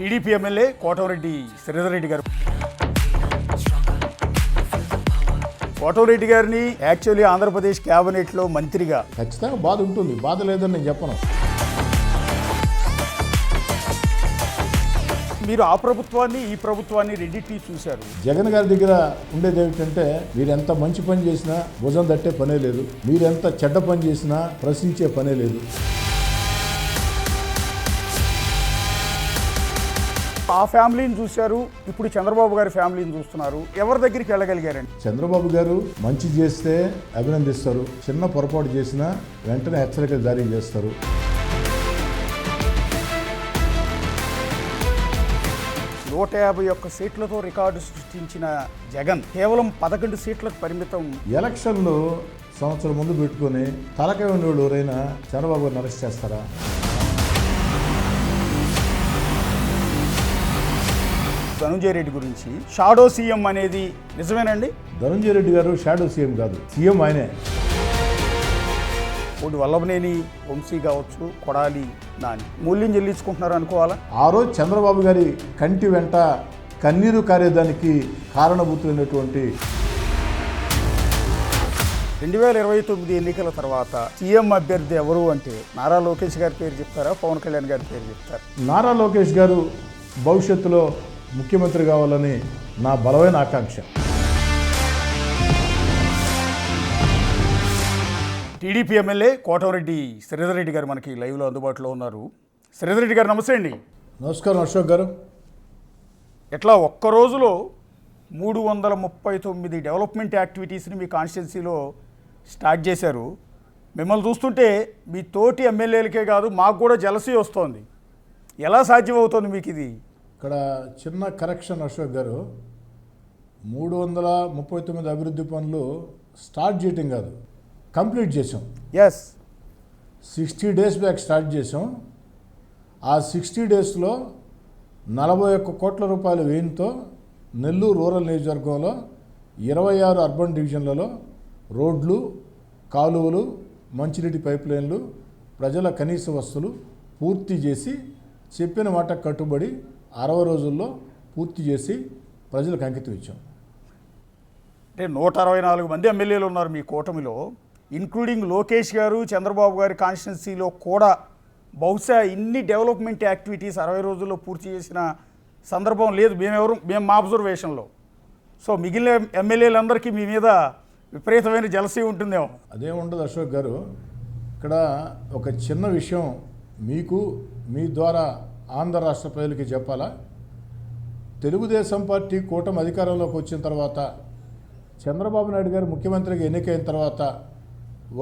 TDP MLA Kotamreddy Sridhar Reddy గారు. కోటమిరెడ్డి గారిని actually Andhra Pradesh క్యాబినెట్లో మంత్రిగా ఖచ్చితంగా బాధ ఉంటుంది. బాధ లేదని నేను చెప్పను. మీరు ఆ ప్రభుత్వాన్ని ఈ ప్రభుత్వాన్ని రెండింటినీ చూశారు. జగన్ గారి దగ్గర ఉండేది ఏమిటంటే, మీరు ఎంత మంచి పని చేసినా భుజం తట్టే పనే లేదు, మీరెంత చెడ్డ పని చేసినా ప్రశ్నించే పనే లేదు. ఆ ఫ్యామిలీని చూశారు, ఇప్పుడు చంద్రబాబు గారి ఫ్యామిలీని చూస్తున్నారు. ఎవరి దగ్గరికి వెళ్ళగలిగారండి? చంద్రబాబు గారు మంచి చేస్తే అభినందిస్తారు, చిన్న పొరపాటు చేసినా వెంటనే హెచ్చరికలు జారీ చేస్తారు. 151 సీట్లతో రికార్డు సృష్టించిన జగన్ కేవలం 11 సీట్లకు పరిమితం. ఎలక్షన్లు సంవత్సరం ముందు పెట్టుకొని తలకాయ ఉండేవాళ్ళు ఎవరైనా చంద్రబాబు గారిని అరెస్ట్ చేస్తారా? ధనుంజయ రెడ్డి గురించి షాడో సీఎం అనేది నిజమేనండి? ధనుంజయ రెడ్డి గారు షాడో సీఎం కాదు, సీఎం ఆయనే. ఒకటి వల్లభనేని వంశీ కావచ్చు, కొడాలి నాని మూల్యం చెల్లించుకుంటున్నారు అనుకోవాలా? ఆ రోజు చంద్రబాబు గారి కంటి వెంట కన్నీరు కారేదానికి కారణభూతులైనటువంటి 2029 ఎన్నికల తర్వాత సీఎం అభ్యర్థి ఎవరు అంటే నారా లోకేష్ గారి పేరు చెప్తారా, పవన్ కళ్యాణ్ గారి పేరు చెప్తారా? నారా లోకేష్ గారు భవిష్యత్తులో ముఖ్యమంత్రి కావాలని నా బలమైన ఆకాంక్ష. టీడీపీ ఎమ్మెల్యే కోటమిరెడ్డి శ్రీధర్ రెడ్డి గారు మనకి లైవ్లో అందుబాటులో ఉన్నారు. శ్రీధర్ రెడ్డి గారు నమస్తే అండి. నమస్కారం అశోక్ గారు. ఎట్లా ఒక్క రోజులో 339 డెవలప్మెంట్ యాక్టివిటీస్ని మీ కాన్స్టిట్యున్సీలో స్టార్ట్ చేశారు. మిమ్మల్ని చూస్తుంటే మీ తోటి ఎమ్మెల్యేలకే కాదు మాకు కూడా జలసీ వస్తోంది. ఎలా సాధ్యమవుతుంది మీకు ఇది? ఇక్కడ చిన్న కరెక్షన్ అశోక్ గారు, 339 అభివృద్ధి పనులు స్టార్ట్ చేయటం కాదు, కంప్లీట్ చేసాం. ఎస్, 60 డేస్ బ్యాక్ స్టార్ట్ చేసాం. ఆ 60 డేస్లో 41 కోట్ల రూపాయల వ్యయంతో నెల్లూరు రూరల్ నియోజకవర్గంలో 26 అర్బన్ డివిజన్లలో రోడ్లు, కాలువలు, మంచినీటి పైప్ లైన్లు, ప్రజల కనీస వస్తువులు పూర్తి చేసి చెప్పిన మాట కట్టుబడి 60 రోజుల్లో పూర్తి చేసి ప్రజలకు అంకితం ఇచ్చాం. అంటే 164 మంది ఎమ్మెల్యేలు ఉన్నారు మీ కూటమిలో, ఇంక్లూడింగ్ లోకేష్ గారు, చంద్రబాబు గారి కాన్స్టిట్యున్సీలో కూడా బహుశా ఇన్ని డెవలప్మెంట్ యాక్టివిటీస్ 60 రోజుల్లో పూర్తి చేసిన సందర్భం లేదు మేము మా అబ్జర్వేషన్లో. సో మిగిలిన ఎమ్మెల్యేలందరికీ మీ మీద విపరీతమైన జలసీ ఉంటుందేమో. అదేముండదు అశోక్ గారు. ఇక్కడ ఒక చిన్న విషయం మీకు మీ ద్వారా ఆంధ్ర రాష్ట్ర ప్రజలకి చెప్పాలా. తెలుగుదేశం పార్టీ కూటమి అధికారంలోకి వచ్చిన తర్వాత, చంద్రబాబు నాయుడు గారు ముఖ్యమంత్రిగా ఎన్నికైన తర్వాత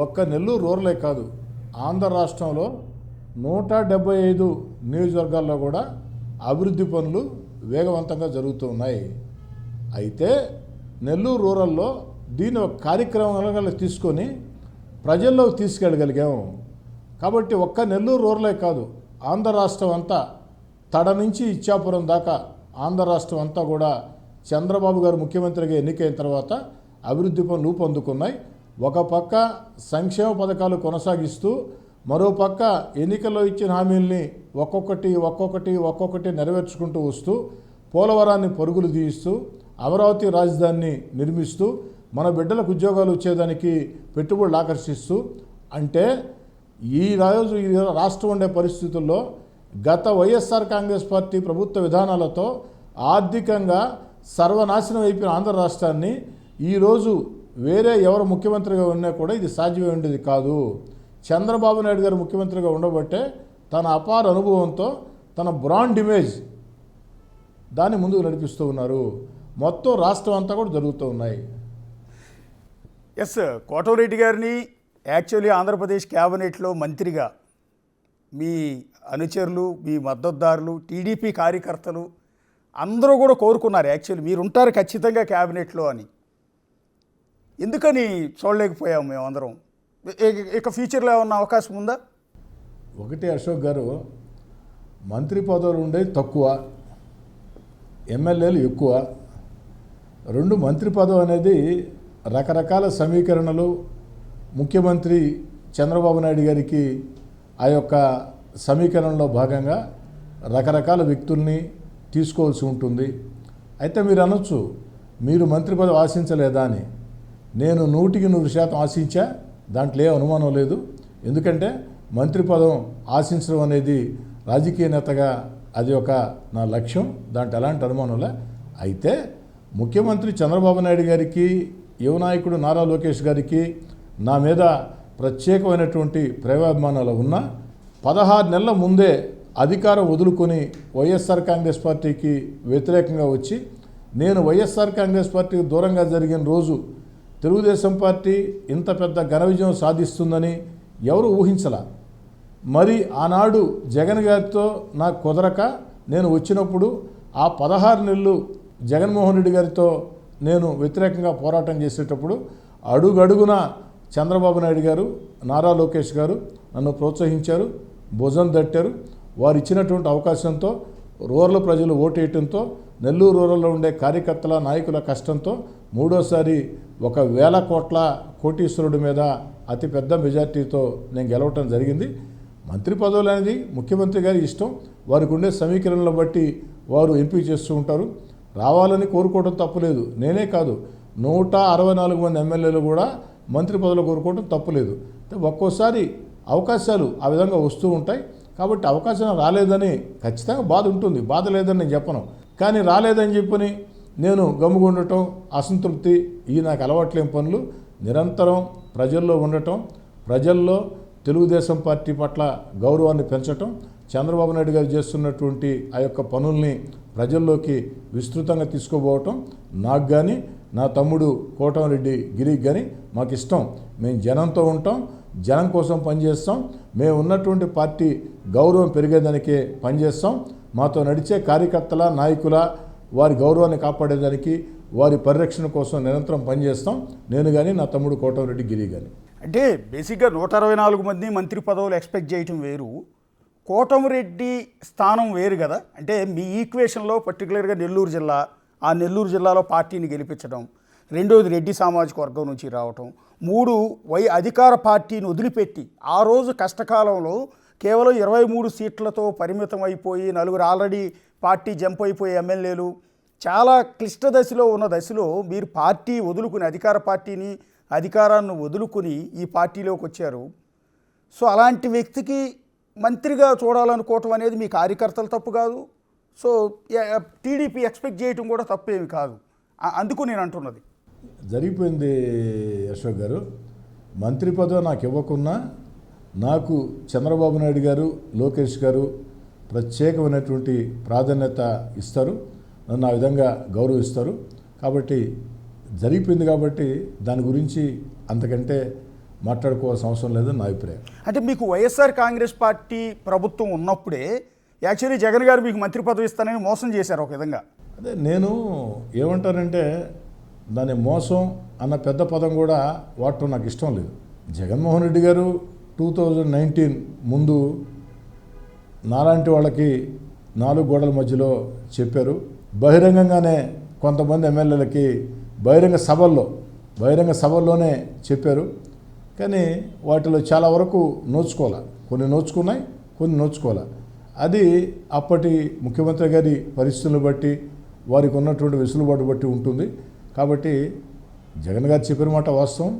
ఒక్క నెల్లూరు రూరలే కాదు, ఆంధ్ర రాష్ట్రంలో 175 నియోజకవర్గాల్లో కూడా అభివృద్ధి పనులు వేగవంతంగా జరుగుతూ ఉన్నాయి. అయితే నెల్లూరు రూరల్లో దీన్ని ఒక కార్యక్రమంగా తీసుకొని ప్రజల్లోకి తీసుకెళ్ళగలిగాము. కాబట్టి ఒక్క నెల్లూరు రూరలే కాదు, ఆంధ్ర రాష్ట్రం అంతా తడ నుంచి ఇచ్చాపురం దాకా ఆంధ్ర రాష్ట్రం అంతా కూడా చంద్రబాబు గారు ముఖ్యమంత్రిగా ఎన్నికైన తర్వాత అభివృద్ధి పనులు ఊపందుకున్నాయి. ఒక పక్క సంక్షేమ పథకాలు కొనసాగిస్తూ, మరో పక్క ఎన్నికల్లో ఇచ్చిన హామీల్ని ఒక్కొక్కటి నెరవేర్చుకుంటూ వస్తూ, పోలవరాన్ని పరుగులు తీయిస్తూ, అమరావతి రాజధానిని నిర్మిస్తూ, మన బిడ్డలకు ఉద్యోగాలు వచ్చేదానికి పెట్టుబడులు ఆకర్షిస్తూ, అంటే ఈ రాష్ట్రం ఉండే పరిస్థితుల్లో గత వైఎస్ఆర్ కాంగ్రెస్ పార్టీ ప్రభుత్వ విధానాలతో ఆర్థికంగా సర్వనాశనం అయిపోయిన ఆంధ్ర రాష్ట్రాన్ని ఈరోజు వేరే ఎవరు ముఖ్యమంత్రిగా ఉన్నా కూడా ఇది సాధ్యమే ఉండేది కాదు. చంద్రబాబు నాయుడు గారు ముఖ్యమంత్రిగా ఉండబట్టే తన అపార అనుభవంతో తన బ్రాండ్ ఇమేజ్ దాన్ని ముందుకు నడిపిస్తూ ఉన్నారు. మొత్తం రాష్ట్రం అంతా కూడా జరుగుతూ ఉన్నాయి. ఎస్, కోటమిరెడ్డి గారిని యాక్చువల్లీ ఆంధ్రప్రదేశ్ క్యాబినెట్లో మంత్రిగా మీ అనుచరులు, మీ మద్దతుదారులు, టీడీపీ కార్యకర్తలు అందరూ కూడా కోరుకున్నారు. యాక్చువల్లీ మీరు ఉంటారు ఖచ్చితంగా క్యాబినెట్లో అని. ఎందుకని చూడలేకపోయాము మేమందరం? ఇక ఫ్యూచర్లో ఏమన్నా అవకాశం ఉందా? ఒకటి అశోక్ గారు, మంత్రి పదవులు ఉండేది తక్కువ, ఎమ్మెల్యేలు ఎక్కువ. 2 మంత్రి పదవి అనేది రకరకాల సమీకరణలు ముఖ్యమంత్రి చంద్రబాబు నాయుడు గారికి ఆ యొక్క సమీకరణలో భాగంగా రకరకాల వ్యక్తుల్ని తీసుకోవాల్సి ఉంటుంది. అయితే మీరు అనొచ్చు, మీరు మంత్రి పదవి ఆశించలేదా అని. నేను 100% ఆశించా, దాంట్లో ఏ అనుమానం లేదు. ఎందుకంటే మంత్రి పదం ఆశించడం అనేది రాజకీయ నేతగా అది ఒక నా లక్ష్యం, దాంట్లో ఎలాంటి అనుమానంలే. అయితే ముఖ్యమంత్రి చంద్రబాబు నాయుడు గారికి, యువ నాయకుడు నారా లోకేష్ గారికి నా మీద ప్రత్యేకమైనటువంటి ప్రేమాభిమానాలు ఉన్నా 16 నెలల ముందే అధికారం వదులుకొని వైఎస్ఆర్ కాంగ్రెస్ పార్టీకి వ్యతిరేకంగా వచ్చి, నేను వైఎస్ఆర్ కాంగ్రెస్ పార్టీకి దూరంగా జరిగిన రోజు తెలుగుదేశం పార్టీ ఇంత పెద్ద ఘన విజయం సాధిస్తుందని ఎవరు ఊహించలా. మరి ఆనాడు జగన్ గారితో నాకు కుదరక నేను వచ్చినప్పుడు ఆ 16 నెలలు జగన్మోహన్ రెడ్డి గారితో నేను వ్యతిరేకంగా పోరాటం చేసేటప్పుడు అడుగడుగున చంద్రబాబు నాయుడు గారు, నారా లోకేష్ గారు నన్ను ప్రోత్సహించారు, భుజం తట్టారు. వారు ఇచ్చినటువంటి అవకాశంతో, రూరల్ ప్రజలు ఓటేయటంతో, నెల్లూరు రూరల్లో ఉండే కార్యకర్తల నాయకుల కష్టంతో మూడోసారి 1,000 కోట్ల కోటీశ్వరుడి మీద అతిపెద్ద మెజార్టీతో నేను గెలవటం జరిగింది. మంత్రి పదవులు అనేది ముఖ్యమంత్రి గారి ఇష్టం, వారికి ఉండే సమీకరణలను బట్టి వారు ఎంపిక చేస్తూ ఉంటారు. రావాలని కోరుకోవడం తప్పులేదు. నేనే కాదు, 164 మంది ఎమ్మెల్యేలు కూడా మంత్రి పదవులు కోరుకోవడం తప్పులేదు. ఒక్కోసారి అవకాశాలు ఆ విధంగా వస్తూ ఉంటాయి. కాబట్టి అవకాశం రాలేదని ఖచ్చితంగా బాధ ఉంటుంది, బాధ లేదని నేను చెప్పను. కానీ రాలేదని చెప్పని నేను గమ్ముగుండటం, అసంతృప్తి, ఇవి నాకు అలవాట్లేని పనులు. నిరంతరం ప్రజల్లో ఉండటం, ప్రజల్లో తెలుగుదేశం పార్టీ పట్ల గౌరవాన్ని పెంచటం, చంద్రబాబు నాయుడు గారు చేస్తున్నటువంటి ఆ యొక్క పనుల్ని ప్రజల్లోకి విస్తృతంగా తీసుకుపోవటం నాకు కానీ, నా తమ్ముడు కోటమిరెడ్డి గిరికి కానీ మాకు ఇష్టం. మేము జనంతో ఉంటాం, జనం కోసం పనిచేస్తాం. మేము ఉన్నటువంటి పార్టీ గౌరవం పెరిగేదానికే పనిచేస్తాం. మాతో నడిచే కార్యకర్తల, నాయకుల వారి గౌరవాన్ని కాపాడేదానికి, వారి పరిరక్షణ కోసం నిరంతరం పనిచేస్తాం. నేను కానీ, నా తమ్ముడు కోటమిరెడ్డి గిరి కానీ. అంటే బేసిక్గా 164 మంది మంత్రి పదవులు ఎక్స్పెక్ట్ చేయటం వేరు, కోటమిరెడ్డి స్థానం వేరు కదా. అంటే మీ ఈక్వేషన్లో పర్టికులర్గా నెల్లూరు జిల్లా, ఆ నెల్లూరు జిల్లాలో పార్టీని గెలిపించడం, రెండోది రెడ్డి సామాజిక వర్గం నుంచి రావటం, 3 అధికార పార్టీని వదిలిపెట్టి ఆ రోజు కష్టకాలంలో కేవలం 23 సీట్లతో పరిమితం అయిపోయి, 4 ఆల్రెడీ పార్టీ జంప్ అయిపోయే ఎమ్మెల్యేలు, చాలా క్లిష్ట దశలో ఉన్న దశలో మీరు పార్టీ వదులుకుని, అధికార పార్టీని, అధికారాన్ని వదులుకుని ఈ పార్టీలోకి వచ్చారు. సో అలాంటి వ్యక్తికి మంత్రిగా చూడాలనుకోవటం అనేది మీ కార్యకర్తలు తప్పు కాదు. సో టీడీపీ ఎక్స్పెక్ట్ చేయటం కూడా తప్పేమి కాదు. అందుకు నేను అంటున్నది. జరిగిపోయింది అశోక్ గారు. మంత్రి పదవి నాకు ఇవ్వకున్నా నాకు చంద్రబాబు నాయుడు గారు, లోకేష్ గారు ప్రత్యేకమైనటువంటి ప్రాధాన్యత ఇస్తారు, నన్ను ఆ విధంగా గౌరవిస్తారు. కాబట్టి జరిగిపోయింది, కాబట్టి దాని గురించి అంతకంటే మాట్లాడుకోవాల్సిన అవసరం లేదని నా అభిప్రాయం. అంటే మీకు వైఎస్ఆర్ కాంగ్రెస్ పార్టీ ప్రభుత్వం ఉన్నప్పుడే యాక్చువల్లీ జగన్ గారు మీకు మంత్రి పదవి ఇస్తానని మోసం చేశారు ఒక విధంగా. అదే నేను ఏమంటానంటే, దాని మోసం అన్న పెద్ద పదం కూడా వాడటం నాకు ఇష్టం లేదు. జగన్మోహన్ రెడ్డి గారు 2019 ముందు నాలాంటి వాళ్ళకి 4 గోడల మధ్యలో చెప్పారు. బహిరంగంగానే కొంతమంది ఎమ్మెల్యేలకి బహిరంగ సభల్లోనే చెప్పారు. కానీ వాటిలో చాలా వరకు నోచుకోవాలి, కొన్ని నోచుకున్నాయి, కొన్ని నోచుకోవాలి. అది అప్పటి ముఖ్యమంత్రి గారి పరిస్థితులను బట్టి, వారికి ఉన్నటువంటి వెసులుబాటు బట్టి ఉంటుంది. కాబట్టి జగన్ గారు చెప్పిన మాట వాస్తవం,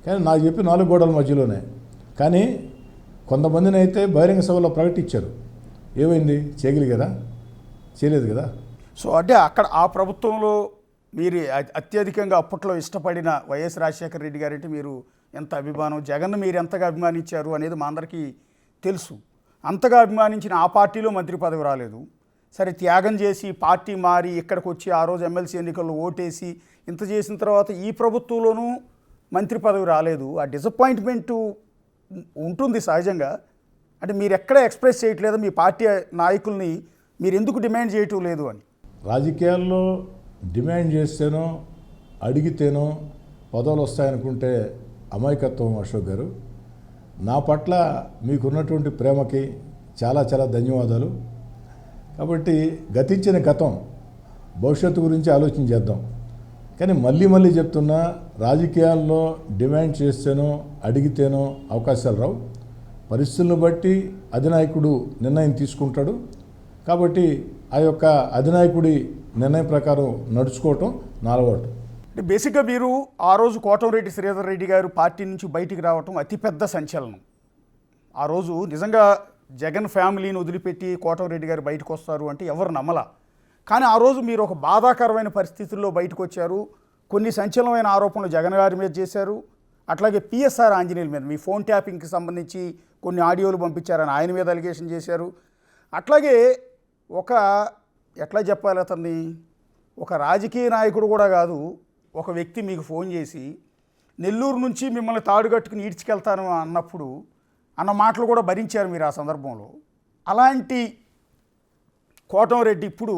కానీ నాకు చెప్పి 4 గోడల మధ్యలోనే. కానీ కొంతమందిని అయితే బహిరంగ సభలో ప్రకటించారు. ఏమైంది? చేయగలిగారా? చేయలేదు కదా. సో అంటే అక్కడ ఆ ప్రభుత్వంలో మీరు అత్యధికంగా అప్పట్లో ఇష్టపడిన వైఎస్ రాజశేఖర రెడ్డి గారంటే మీరు ఎంత అభిమానం, జగన్ మీరు ఎంతగా అభిమానించారు అనేది మా అందరికీ తెలుసు. అంతగా అభిమానించిన ఆ పార్టీలో మంత్రి పదవి రాలేదు. సరే, త్యాగం చేసి పార్టీ మారి ఇక్కడికి వచ్చి ఆ రోజు ఎమ్మెల్సీ ఎన్నికల్లో ఓటేసి ఇంత చేసిన తర్వాత ఈ ప్రభుత్వంలోనూ మంత్రి పదవి రాలేదు. ఆ డిసప్పాయింట్మెంటు ఉంటుంది సహజంగా. అంటే మీరు ఎక్కడ ఎక్స్ప్రెస్ చేయట్లేదు మీ పార్టీ నాయకుల్ని, మీరు ఎందుకు డిమాండ్ చేయటం లేదు అని. రాజకీయాల్లో డిమాండ్ చేస్తేనో అడిగితేనో పదవులు వస్తాయనుకుంటే అమాయకత్వం అశోక్ గారు. నా పట్ల మీకున్నటువంటి ప్రేమకి చాలా చాలా ధన్యవాదాలు. కాబట్టి గతించిన గతం, భవిష్యత్తు గురించి ఆలోచన చేద్దాం. కానీ మళ్ళీ చెప్తున్నా, రాజకీయాల్లో డిమాండ్ చేస్తేనో అడిగితేనో అవకాశాలు రావు. పరిస్థితులను బట్టి అధినాయకుడు నిర్ణయం తీసుకుంటాడు. కాబట్టి ఆ యొక్క అధినాయకుడి నిర్ణయం ప్రకారం నడుచుకోవటం నా అలవాటు. అంటే బేసిక్గా మీరు ఆ రోజు కోటంరెడ్డి శ్రీధర్ రెడ్డి గారు పార్టీ నుంచి బయటికి రావటం అతిపెద్ద సంచలనం. ఆ రోజు నిజంగా జగన్ ఫ్యామిలీని వదిలిపెట్టి కోటంరెడ్డి గారు బయటకు వస్తారు అంటే ఎవరు నమ్మలా. కానీ ఆ రోజు మీరు ఒక బాధాకరమైన పరిస్థితుల్లో బయటకు వచ్చారు. కొన్ని సంచలనమైన ఆరోపణలు జగన్ గారి మీద చేశారు. అట్లాగే పిఎస్ఆర్ ఆంజనేయుల మీద మీ ఫోన్ ట్యాపింగ్కి సంబంధించి కొన్ని ఆడియోలు పంపించారని ఆయన మీద అలిగేషన్ చేశారు. అట్లాగే ఒక ఎట్లా చెప్పాలి, అతన్ని ఒక రాజకీయ నాయకుడు కూడా కాదు, ఒక వ్యక్తి మీకు ఫోన్ చేసి నెల్లూరు నుంచి మిమ్మల్ని తాడుగట్టుకుని ఈడ్చుకెళ్తాను అన్నప్పుడు అన్న మాటలు కూడా భరించారు మీరు ఆ సందర్భంలో. అలాంటి కోటంరెడ్డి ఇప్పుడు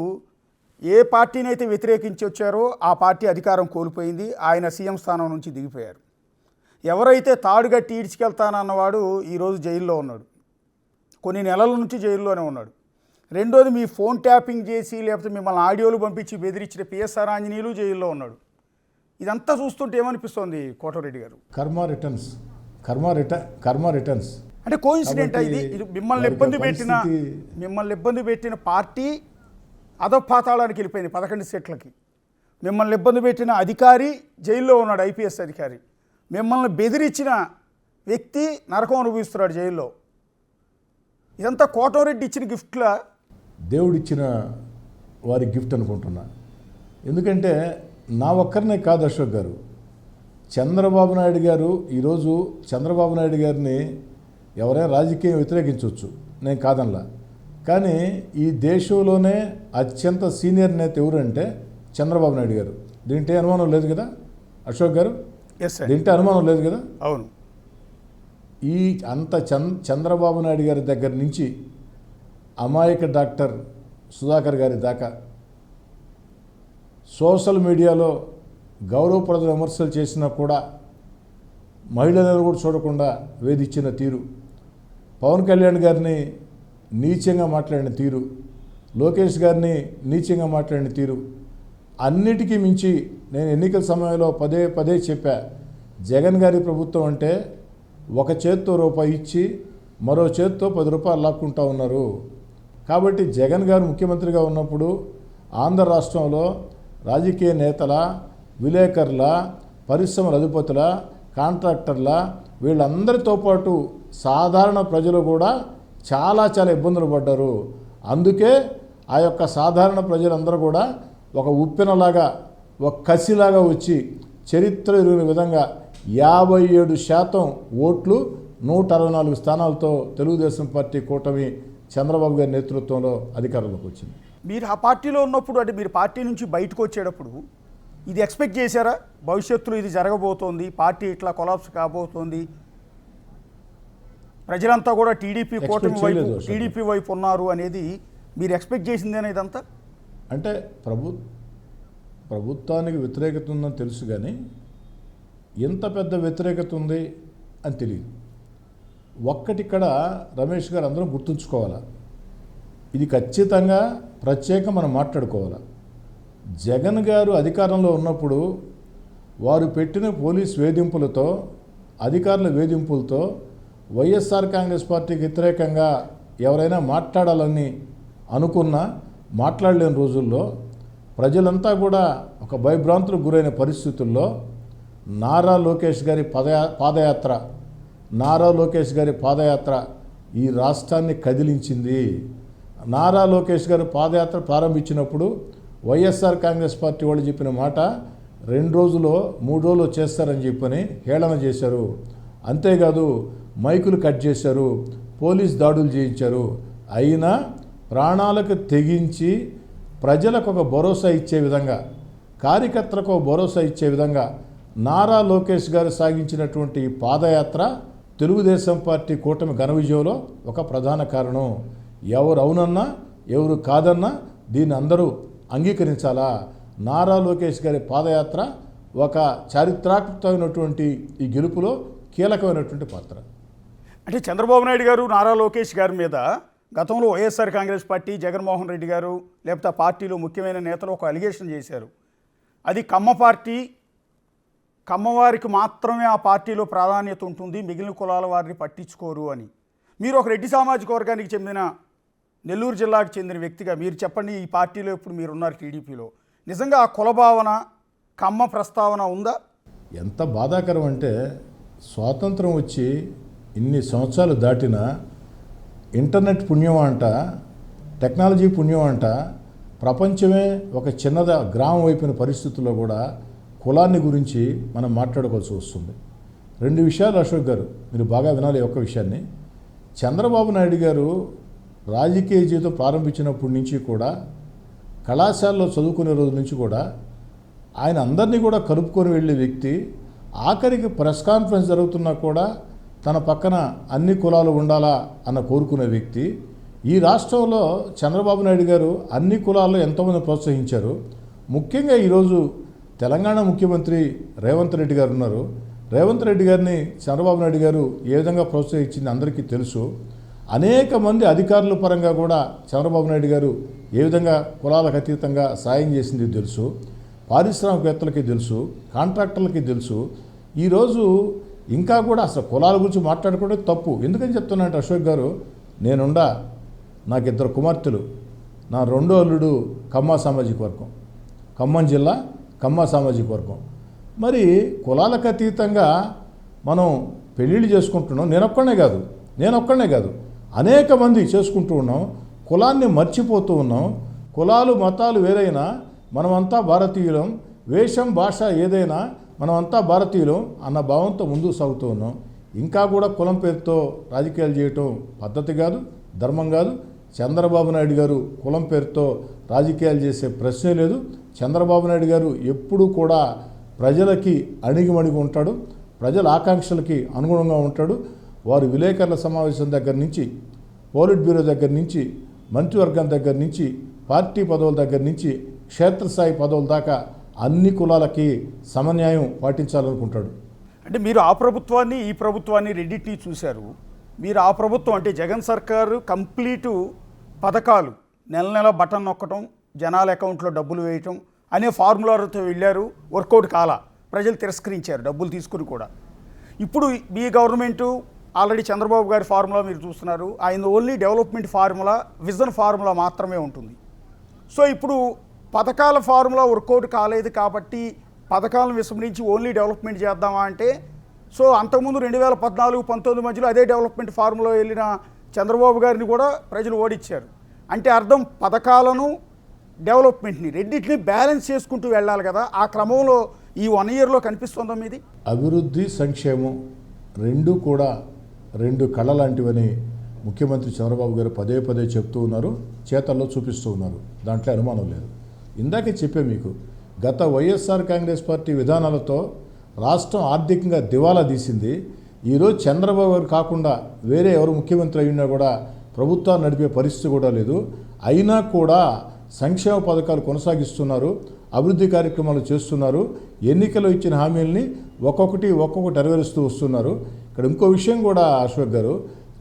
ఏ పార్టీని అయితే వ్యతిరేకించి వచ్చారో ఆ పార్టీ అధికారం కోల్పోయింది. ఆయన సీఎం స్థానం నుంచి దిగిపోయారు. ఎవరైతే తాడుగట్టి ఈడ్చుకెళ్తానన్నవాడు ఈరోజు జైల్లో ఉన్నాడు, కొన్ని నెలల నుంచి జైల్లోనే ఉన్నాడు. రెండోది మీ ఫోన్ ట్యాపింగ్ చేసి లేకపోతే మిమ్మల్ని ఆడియోలు పంపించి బెదిరించిన పిఎస్ఆర్ ఆంజనేయులు జైల్లో ఉన్నాడు. ఇదంతా చూస్తుంటే ఏమనిపిస్తోంది కోటంరెడ్డి గారు? కర్మ రిటర్న్స్ అంటే కోఇన్సిడెంట్ ఇది మిమ్మల్ని ఇబ్బంది పెట్టిన పార్టీ అధపాతాళానికి వెళ్ళిపోయింది 11 సీట్లకి. మిమ్మల్ని ఇబ్బంది పెట్టిన అధికారి జైల్లో ఉన్నాడు, ఐపీఎస్ అధికారి. మిమ్మల్ని బెదిరించిన వ్యక్తి నరకం అనుభవిస్తున్నాడు జైల్లో. ఇదంతా కోటంరెడ్డి ఇచ్చిన గిఫ్ట్లా? దేవుడిచ్చిన వారి గిఫ్ట్ అనుకుంటున్నా. ఎందుకంటే నా ఒక్కరినే కాదు అశోక్ గారు, చంద్రబాబు నాయుడు గారు ఈరోజు చంద్రబాబు నాయుడు గారిని ఎవరైనా రాజకీయం వ్యతిరేకించవచ్చు, నేను కాదనలా. కానీ ఈ దేశంలోనే అత్యంత సీనియర్ నేత ఎవరంటే చంద్రబాబు నాయుడు గారు. దీంట్లో అనుమానం లేదు కదా అశోక్ గారు? దీంట్లో అనుమానం లేదు కదా? అవును. ఈ అంత చంద్రబాబు నాయుడు గారి దగ్గర నుంచి అమాయక డాక్టర్ సుధాకర్ గారి దాకా సోషల్ మీడియాలో గౌరవప్రద విమర్శలు చేసినా కూడా మహిళలను కూడా చూడకుండా వేధించిన తీరు, పవన్ కళ్యాణ్ గారిని నీచంగా మాట్లాడిన తీరు, లోకేష్ గారిని నీచంగా మాట్లాడిన తీరు, అన్నిటికీ మించి నేను ఎన్నికల సమయంలో పదే చెప్పా, జగన్ గారి ప్రభుత్వం అంటే ఒక చేత్తో రూపాయి ఇచ్చి మరో చేత్తో 10 రూపాయలు లాక్కుంటా ఉన్నారు. కాబట్టి జగన్ గారు ముఖ్యమంత్రిగా ఉన్నప్పుడు ఆంధ్ర రాష్ట్రంలో రాజకీయ నేతల, విలేకరుల, పరిశ్రమల అధిపతుల, కాంట్రాక్టర్ల వీళ్ళందరితో పాటు సాధారణ ప్రజలు కూడా చాలా ఇబ్బందులు పడ్డారు. అందుకే ఆ యొక్క సాధారణ ప్రజలందరూ కూడా ఒక ఉప్పెనలాగా, ఒక కసిలాగా వచ్చి చరిత్ర ఎరుగిన విధంగా 57% ఓట్లు 164 స్థానాలతో తెలుగుదేశం పార్టీ కూటమి చంద్రబాబు గారి నేతృత్వంలో అధికారంలోకి వచ్చింది. మీరు ఆ పార్టీలో ఉన్నప్పుడు, అంటే మీరు పార్టీ నుంచి బయటకు వచ్చేటప్పుడు ఇది ఎక్స్పెక్ట్ చేశారా? భవిష్యత్తులో ఇది జరగబోతోంది, పార్టీ ఇట్లా కొలాప్స్ కాబోతోంది, ప్రజలంతా కూడా టీడీపీ వైపు ఉన్నారు అనేది మీరు ఎక్స్పెక్ట్ చేసిందేనా ఇదంతా? అంటే ప్రభుత్వానికి వ్యతిరేకత ఉందని తెలుసు, కానీ ఎంత పెద్ద వ్యతిరేకత ఉంది అని తెలియదు. ఒక్కటిక్కడ రమేష్ గారు అందరూ గుర్తుంచుకోవాలా, ఇది ఖచ్చితంగా ప్రత్యేకంగా మనం మాట్లాడుకోవాలా. జగన్ గారు అధికారంలో ఉన్నప్పుడు వారు పెట్టిన పోలీస్ వేధింపులతో, అధికారుల వేధింపులతో వైఎస్ఆర్ కాంగ్రెస్ పార్టీకి వ్యతిరేకంగా ఎవరైనా మాట్లాడాలని అనుకున్నా మాట్లాడలేని రోజుల్లో ప్రజలంతా కూడా ఒక భయభ్రాంతులకు గురైన పరిస్థితుల్లో నారా లోకేష్ గారి పాదయాత్ర ఈ రాష్ట్రాన్ని కదిలించింది. నారా లోకేష్ గారు పాదయాత్ర ప్రారంభించినప్పుడు వైఎస్ఆర్ కాంగ్రెస్ పార్టీ వాళ్ళు చెప్పిన మాట 2 రోజులో 3 రోజులు చేస్తారని చెప్పని హేళన చేశారు. అంతేకాదు మైకులు కట్ చేశారు, పోలీస్ దాడులు చేయించారు. అయినా ప్రాణాలకు తెగించి ప్రజలకు ఒక భరోసా ఇచ్చే విధంగా, కార్యకర్తలకు ఒక భరోసా ఇచ్చే విధంగా నారా లోకేష్ గారు సాగించినటువంటి పాదయాత్ర తెలుగుదేశం పార్టీ కూటమి ఘన విజయంలో ఒక ప్రధాన కారణం. ఎవరు అవునన్నా ఎవరు కాదన్నా దీన్ని అందరూ అంగీకరించాలా. నారా లోకేష్ గారి పాదయాత్ర ఒక చారిత్రాత్మకమైనటువంటి ఈ గెలుపులో కీలకమైనటువంటి పాత్ర. అంటే చంద్రబాబు నాయుడు గారు నారా లోకేష్ గారి మీద గతంలో వైఎస్ఆర్ కాంగ్రెస్ పార్టీ, జగన్మోహన్ రెడ్డి గారు లేకపోతే ఆ పార్టీలో ముఖ్యమైన నేతలు ఒక అలిగేషన్ చేశారు. అది కమ్మ పార్టీ, కమ్మవారికి మాత్రమే ఆ పార్టీలో ప్రాధాన్యత ఉంటుంది, మిగిలిన కులాల వారిని పట్టించుకోరు అని. మీరు ఒక రెడ్డి సామాజిక వర్గానికి చెందిన నెల్లూరు జిల్లాకు చెందిన వ్యక్తిగా మీరు చెప్పండి, ఈ పార్టీలో ఇప్పుడు మీరున్నారు టీడీపీలో, నిజంగా ఆ కుల భావన కమ్మ ప్రస్తావన ఉందా? ఎంత బాధాకరం అంటే స్వాతంత్రం వచ్చి ఇన్ని సంవత్సరాలు దాటినా ఇంటర్నెట్ పుణ్యం అంట, టెక్నాలజీ పుణ్యం అంట, ప్రపంచమే ఒక చిన్నద గ్రామం అయిపోయిన పరిస్థితుల్లో కూడా కులాన్ని గురించి మనం మాట్లాడుకోవాల్సి వస్తుంది. రెండు విషయాలు అశోక్ గారు మీరు బాగా వినాలి. ఒక్క విషయాన్ని, చంద్రబాబు నాయుడు గారు రాజకీయ జీవితం ప్రారంభించినప్పటి నుంచి కూడా కళాశాలలో చదువుకునే రోజు నుంచి కూడా ఆయన అందరినీ కూడా కలుపుకొని వెళ్ళే వ్యక్తి. ఆఖరికి ప్రెస్ కాన్ఫరెన్స్ జరుగుతున్నా కూడా తన పక్కన అన్ని కులాలు ఉండాలా అన్న కోరుకునే వ్యక్తి. ఈ రాష్ట్రంలో చంద్రబాబు నాయుడు గారు అన్ని కులాల్లో ఎంతోమంది ప్రోత్సహించారు. ముఖ్యంగా ఈరోజు తెలంగాణ ముఖ్యమంత్రి రేవంత్ రెడ్డి గారు ఉన్నారు. రేవంత్ రెడ్డి గారిని చంద్రబాబు నాయుడు గారు ఏ విధంగా ప్రోత్సహించింది అందరికీ తెలుసు. అనేక మంది అధికారుల పరంగా కూడా చంద్రబాబు నాయుడు గారు ఏ విధంగా కులాలకు అతీతంగా సాయం చేసింది తెలుసు. పారిశ్రామికవేత్తలకి తెలుసు, కాంట్రాక్టర్లకి తెలుసు. ఈరోజు ఇంకా కూడా అసలు కులాల గురించి మాట్లాడుకోవడం తప్పు. ఎందుకని చెప్తున్నానంటే అశోక్ గారు, నేనుండా, నాకు 2 కుమార్తెలు, నా రెండో అల్లుడు కమ్మ సామాజిక వర్గం, ఖమ్మం జిల్లా కమ్మ సామాజిక వర్గం. మరి కులాలకు అతీతంగా మనం పెళ్ళిళ్ళు చేసుకుంటున్నాం. నేనొక్కడనే కాదు అనేక మంది చేసుకుంటూ ఉన్నాం. కులాన్ని మర్చిపోతూ ఉన్నాం. కులాలు మతాలు వేరైనా మనమంతా భారతీయులం, వేషం భాష ఏదైనా మనమంతా భారతీయులం అన్న భావంతో ముందుకు సాగుతూ ఉన్నాం. ఇంకా కూడా కులం పేరుతో రాజకీయాలు చేయటం పద్ధతి కాదు, ధర్మం కాదు. చంద్రబాబు నాయుడు గారు కులం పేరుతో రాజకీయాలు చేసే ప్రశ్నే లేదు. చంద్రబాబు నాయుడు గారు ఎప్పుడూ కూడా ప్రజలకి అణిగిమణిగి ఉంటాడు, ప్రజల ఆకాంక్షలకి అనుగుణంగా ఉంటాడు. వారు విలేకరుల సమావేశం దగ్గర నుంచి, పోలిట్ బ్యూరో దగ్గర నుంచి, మంత్రివర్గం దగ్గర నుంచి, పార్టీ పదవుల దగ్గర నుంచి, క్షేత్రస్థాయి పదవుల దాకా అన్ని కులాలకి సమన్యాయం పాటించాలనుకుంటాడు. అంటే మీరు ఆ ప్రభుత్వాన్ని ఈ ప్రభుత్వాన్ని రెండింటినీ చూశారు. మీరు ఆ ప్రభుత్వం అంటే జగన్ సర్కారు కంప్లీటు పథకాలు నెల నెల బటన్ నొక్కటం, జనాల అకౌంట్లో డబ్బులు వేయటం అనే ఫార్ములాతో వెళ్ళారు. వర్కౌట్ కాల, ప్రజలు తిరస్కరించారు డబ్బులు తీసుకుని కూడా. ఇప్పుడు మీ గవర్నమెంటు ఆల్రెడీ చంద్రబాబు గారి ఫార్ములా మీరు చూస్తున్నారు. ఆయన only development formula, vision formula మాత్రమే ఉంటుంది. సో ఇప్పుడు పథకాల ఫార్ములా వర్కౌట్ కాలేదు కాబట్టి పథకాలను విస్మరించి ఓన్లీ డెవలప్మెంట్ చేద్దామా అంటే, సో అంతకుముందు 2014-19 మధ్యలో అదే డెవలప్మెంట్ ఫార్ములా వెళ్ళిన చంద్రబాబు గారిని కూడా ప్రజలు ఓడించారు. అంటే అర్థం పథకాలను డెవలప్మెంట్ని రెండింటిని బ్యాలెన్స్ చేసుకుంటూ వెళ్ళాలి కదా. ఆ క్రమంలో ఈ 1 ఇయర్లో కనిపిస్తుందా మీది? అభివృద్ధి, సంక్షేమం రెండు కూడా 2 కళ లాంటివని ముఖ్యమంత్రి చంద్రబాబు గారు పదే పదే చెప్తూ ఉన్నారు, చేతల్లో చూపిస్తూ ఉన్నారు. దాంట్లో అనుమానం లేదు. ఇందాకే చెప్పే మీకు, గత వైఎస్ఆర్ కాంగ్రెస్ పార్టీ విధానాలతో రాష్ట్రం ఆర్థికంగా దివాలా తీసింది. ఈరోజు చంద్రబాబు గారు కాకుండా వేరే ఎవరు ముఖ్యమంత్రి అయినా కూడా ప్రభుత్వాన్ని నడిపే పరిస్థితి కూడా లేదు. అయినా కూడా సంక్షేమ పథకాలు కొనసాగిస్తున్నారు, అభివృద్ధి కార్యక్రమాలు చేస్తున్నారు. ఎన్నికల్లో ఇచ్చిన హామీలని ఒక్కొక్కటి నెరవేరుస్తూ వస్తున్నారు. ఇక్కడ ఇంకో విషయం కూడా అశోక్ గారు,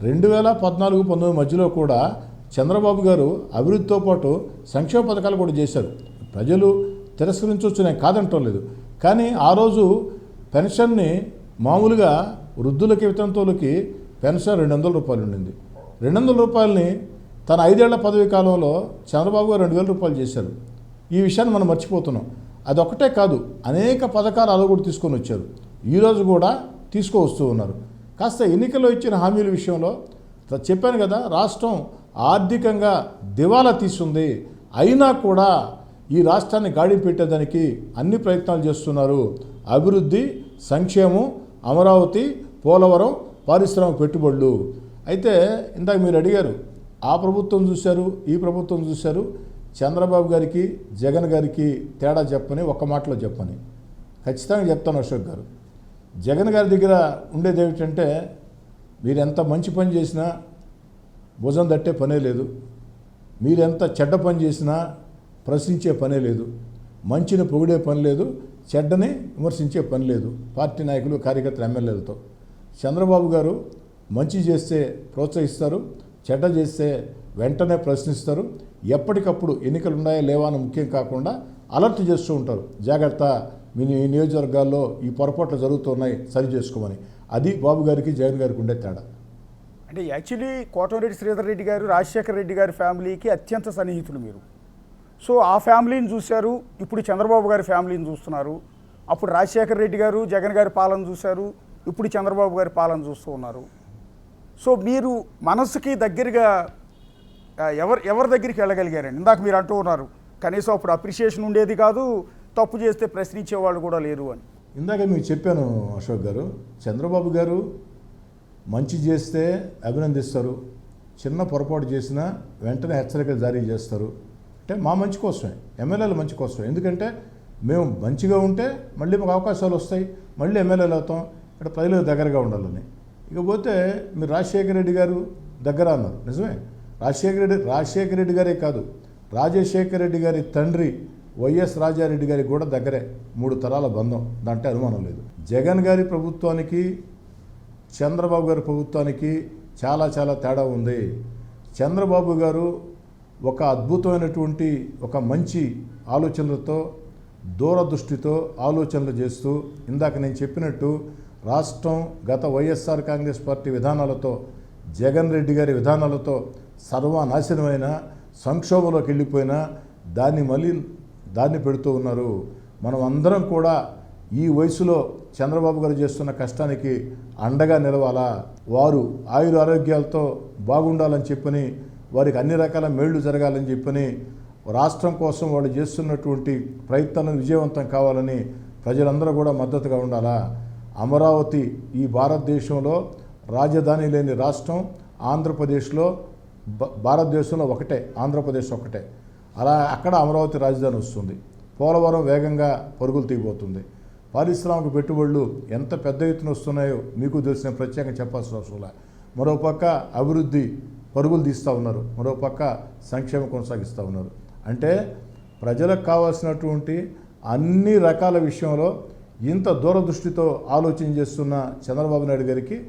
2014-19 మధ్యలో కూడా చంద్రబాబు గారు అభివృద్ధితో పాటు సంక్షేమ పథకాలు కూడా చేశారు. ప్రజలు తిరస్కరించవచ్చు, నేను కాదంటం లేదు. కానీ ఆ రోజు పెన్షన్ని మామూలుగా వృద్ధులకి, వితంతువులకి పెన్షన్ 200 రూపాయలు ఉండింది. 200 రూపాయలని తన 5 ఏళ్ల పదవి కాలంలో చంద్రబాబు గారు 2000 రూపాయలు చేశారు. ఈ విషయాన్ని మనం మర్చిపోతున్నాం. అదొక్కటే కాదు, అనేక పథకాలు అలా కూడా తీసుకొని వచ్చారు. ఈరోజు కూడా తీసుకువస్తూ ఉన్నారు. కాస్త ఎన్నికల్లో ఇచ్చిన హామీల విషయంలో చెప్పాను కదా, రాష్ట్రం ఆర్థికంగా దివాలా తీస్తుంది. అయినా కూడా ఈ రాష్ట్రాన్ని గాడి పెట్టేదానికి అన్ని ప్రయత్నాలు చేస్తున్నారు. అభివృద్ధి, సంక్షేమం, అమరావతి, పోలవరం, పారిశ్రామిక పెట్టుబడులు. అయితే ఇందాక మీరు అడిగారు, ఆ ప్రభుత్వం చూశారు, ఈ ప్రభుత్వం చూశారు, చంద్రబాబు గారికి జగన్ గారికి తేడా చెప్పని ఒక్క మాటలో చెప్పని ఖచ్చితంగా చెప్తాను అశోక్ గారు. జగన్ గారి దగ్గర ఉండేది ఏమిటంటే, మీరు ఎంత మంచి పని చేసినా భుజం తట్టే పనే లేదు, మీరెంత చెడ్డ పని చేసినా ప్రశ్నించే పనే లేదు, మంచిని పొగిడే పని లేదు, చెడ్డని విమర్శించే పని లేదు పార్టీ నాయకులు, కార్యకర్తలు, ఎమ్మెల్యేలతో. చంద్రబాబు గారు మంచి చేస్తే ప్రోత్సహిస్తారు, చెడ్డ చేస్తే వెంటనే ప్రశ్నిస్తారు. ఎప్పటికప్పుడు ఎన్నికలు ఉన్నాయా లేవా అని ముఖ్యం కాకుండా అలర్ట్ చేస్తూ ఉంటారు. జాగ్రత్త, మీ నియోజకవర్గాల్లో ఈ పొరపాట్లు జరుగుతున్నాయి, సరి చేసుకోమని. అది బాబు గారికి జగన్ గారికి ఉండే తేడా. అంటే యాక్చువల్లీ కోటమిరెడ్డి శ్రీధర్ రెడ్డి గారు రాజశేఖర రెడ్డి గారి ఫ్యామిలీకి అత్యంత సన్నిహితులు మీరు. సో ఆ ఫ్యామిలీని చూశారు, ఇప్పుడు చంద్రబాబు గారి ఫ్యామిలీని చూస్తున్నారు. అప్పుడు రాజశేఖర రెడ్డి గారు జగన్ గారి పాలన చూశారు, ఇప్పుడు చంద్రబాబు గారి పాలన చూస్తూ ఉన్నారు. సో మీరు మనసుకి దగ్గరగా ఎవరి దగ్గరికి వెళ్ళగలిగారండి? ఇందాక మీరు అంటూ ఉన్నారు కనీసం అప్పుడు అప్రిషియేషన్ ఉండేది కాదు, తప్పు చేస్తే ప్రశ్నించేవాళ్ళు కూడా లేరు అని. ఇందాక మీకు చెప్పాను అశోక్ గారు, చంద్రబాబు గారు మంచి చేస్తే అభినందిస్తారు, చిన్న పొరపాటు చేసినా వెంటనే హెచ్చరికలు జారీ చేస్తారు. అంటే మా మంచి కోసమే, ఎమ్మెల్యేల మంచి కోసమే. ఎందుకంటే మేము మంచిగా ఉంటే మళ్ళీ మాకు అవకాశాలు వస్తాయి, మళ్ళీ ఎమ్మెల్యేలు అవుతాం, ఇక్కడ ప్రజలకు దగ్గరగా ఉండాలని. ఇకపోతే మీరు రాజశేఖర రెడ్డి గారు దగ్గర అన్నారు, నిజమే. రాజశేఖర రెడ్డి గారే కాదు, రాజశేఖర రెడ్డి గారి తండ్రి వైఎస్ రాజారెడ్డి గారికి కూడా దగ్గరే, 3 తరాల బంధం, దాంట్లో అనుమానం లేదు. జగన్ గారి ప్రభుత్వానికి చంద్రబాబు గారి ప్రభుత్వానికి చాలా చాలా తేడా ఉంది. చంద్రబాబు గారు ఒక అద్భుతమైనటువంటి ఒక మంచి ఆలోచనలతో, దూరదృష్టితో ఆలోచనలు చేస్తూ, ఇందాక నేను చెప్పినట్టు రాష్ట్రం గత వైఎస్ఆర్ కాంగ్రెస్ పార్టీ విధానాలతో, జగన్ రెడ్డి గారి విధానాలతో సర్వనాశనమైన సంక్షోభంలోకి వెళ్ళిపోయినా దాన్ని పెడుతూ ఉన్నారు. మనం అందరం కూడా ఈ వయసులో చంద్రబాబు గారు చేస్తున్న కష్టానికి అండగా నిలవాలా, వారు ఆరోగ్యాలతో బాగుండాలని చెప్పని, వారికి అన్ని రకాల మేళ్లు జరగాలని చెప్పని, రాష్ట్రం కోసం వాళ్ళు చేస్తున్నటువంటి ప్రయత్నాలను విజయవంతం కావాలని ప్రజలందరూ కూడా మద్దతుగా ఉండాలా. అమరావతి ఈ భారతదేశంలో రాజధాని లేని రాష్ట్రం ఆంధ్రప్రదేశ్లో, భారతదేశంలో ఒకటే, ఆంధ్రప్రదేశ్ ఒకటే. అలా అక్కడ అమరావతి రాజధాని వస్తుంది. పోలవరం వేగంగా పరుగులు తీయబోతుంది. పారిశ్రామిక పెట్టుబడులు ఎంత పెద్ద ఎత్తున వస్తున్నాయో మీకు తెలిసిన ప్రత్యేకంగా చెప్పాల్సిన అవసరం లేదు. మరోపక్క అభివృద్ధి పరుగులు తీస్తూ ఉన్నారు, మరోపక్క సంక్షేమం కొనసాగిస్తూ ఉన్నారు. అంటే ప్రజలకు కావాల్సినటువంటి అన్ని రకాల విషయంలో ఇంత దూరదృష్టితో ఆలోచన చేస్తున్న చంద్రబాబు నాయుడు గారికి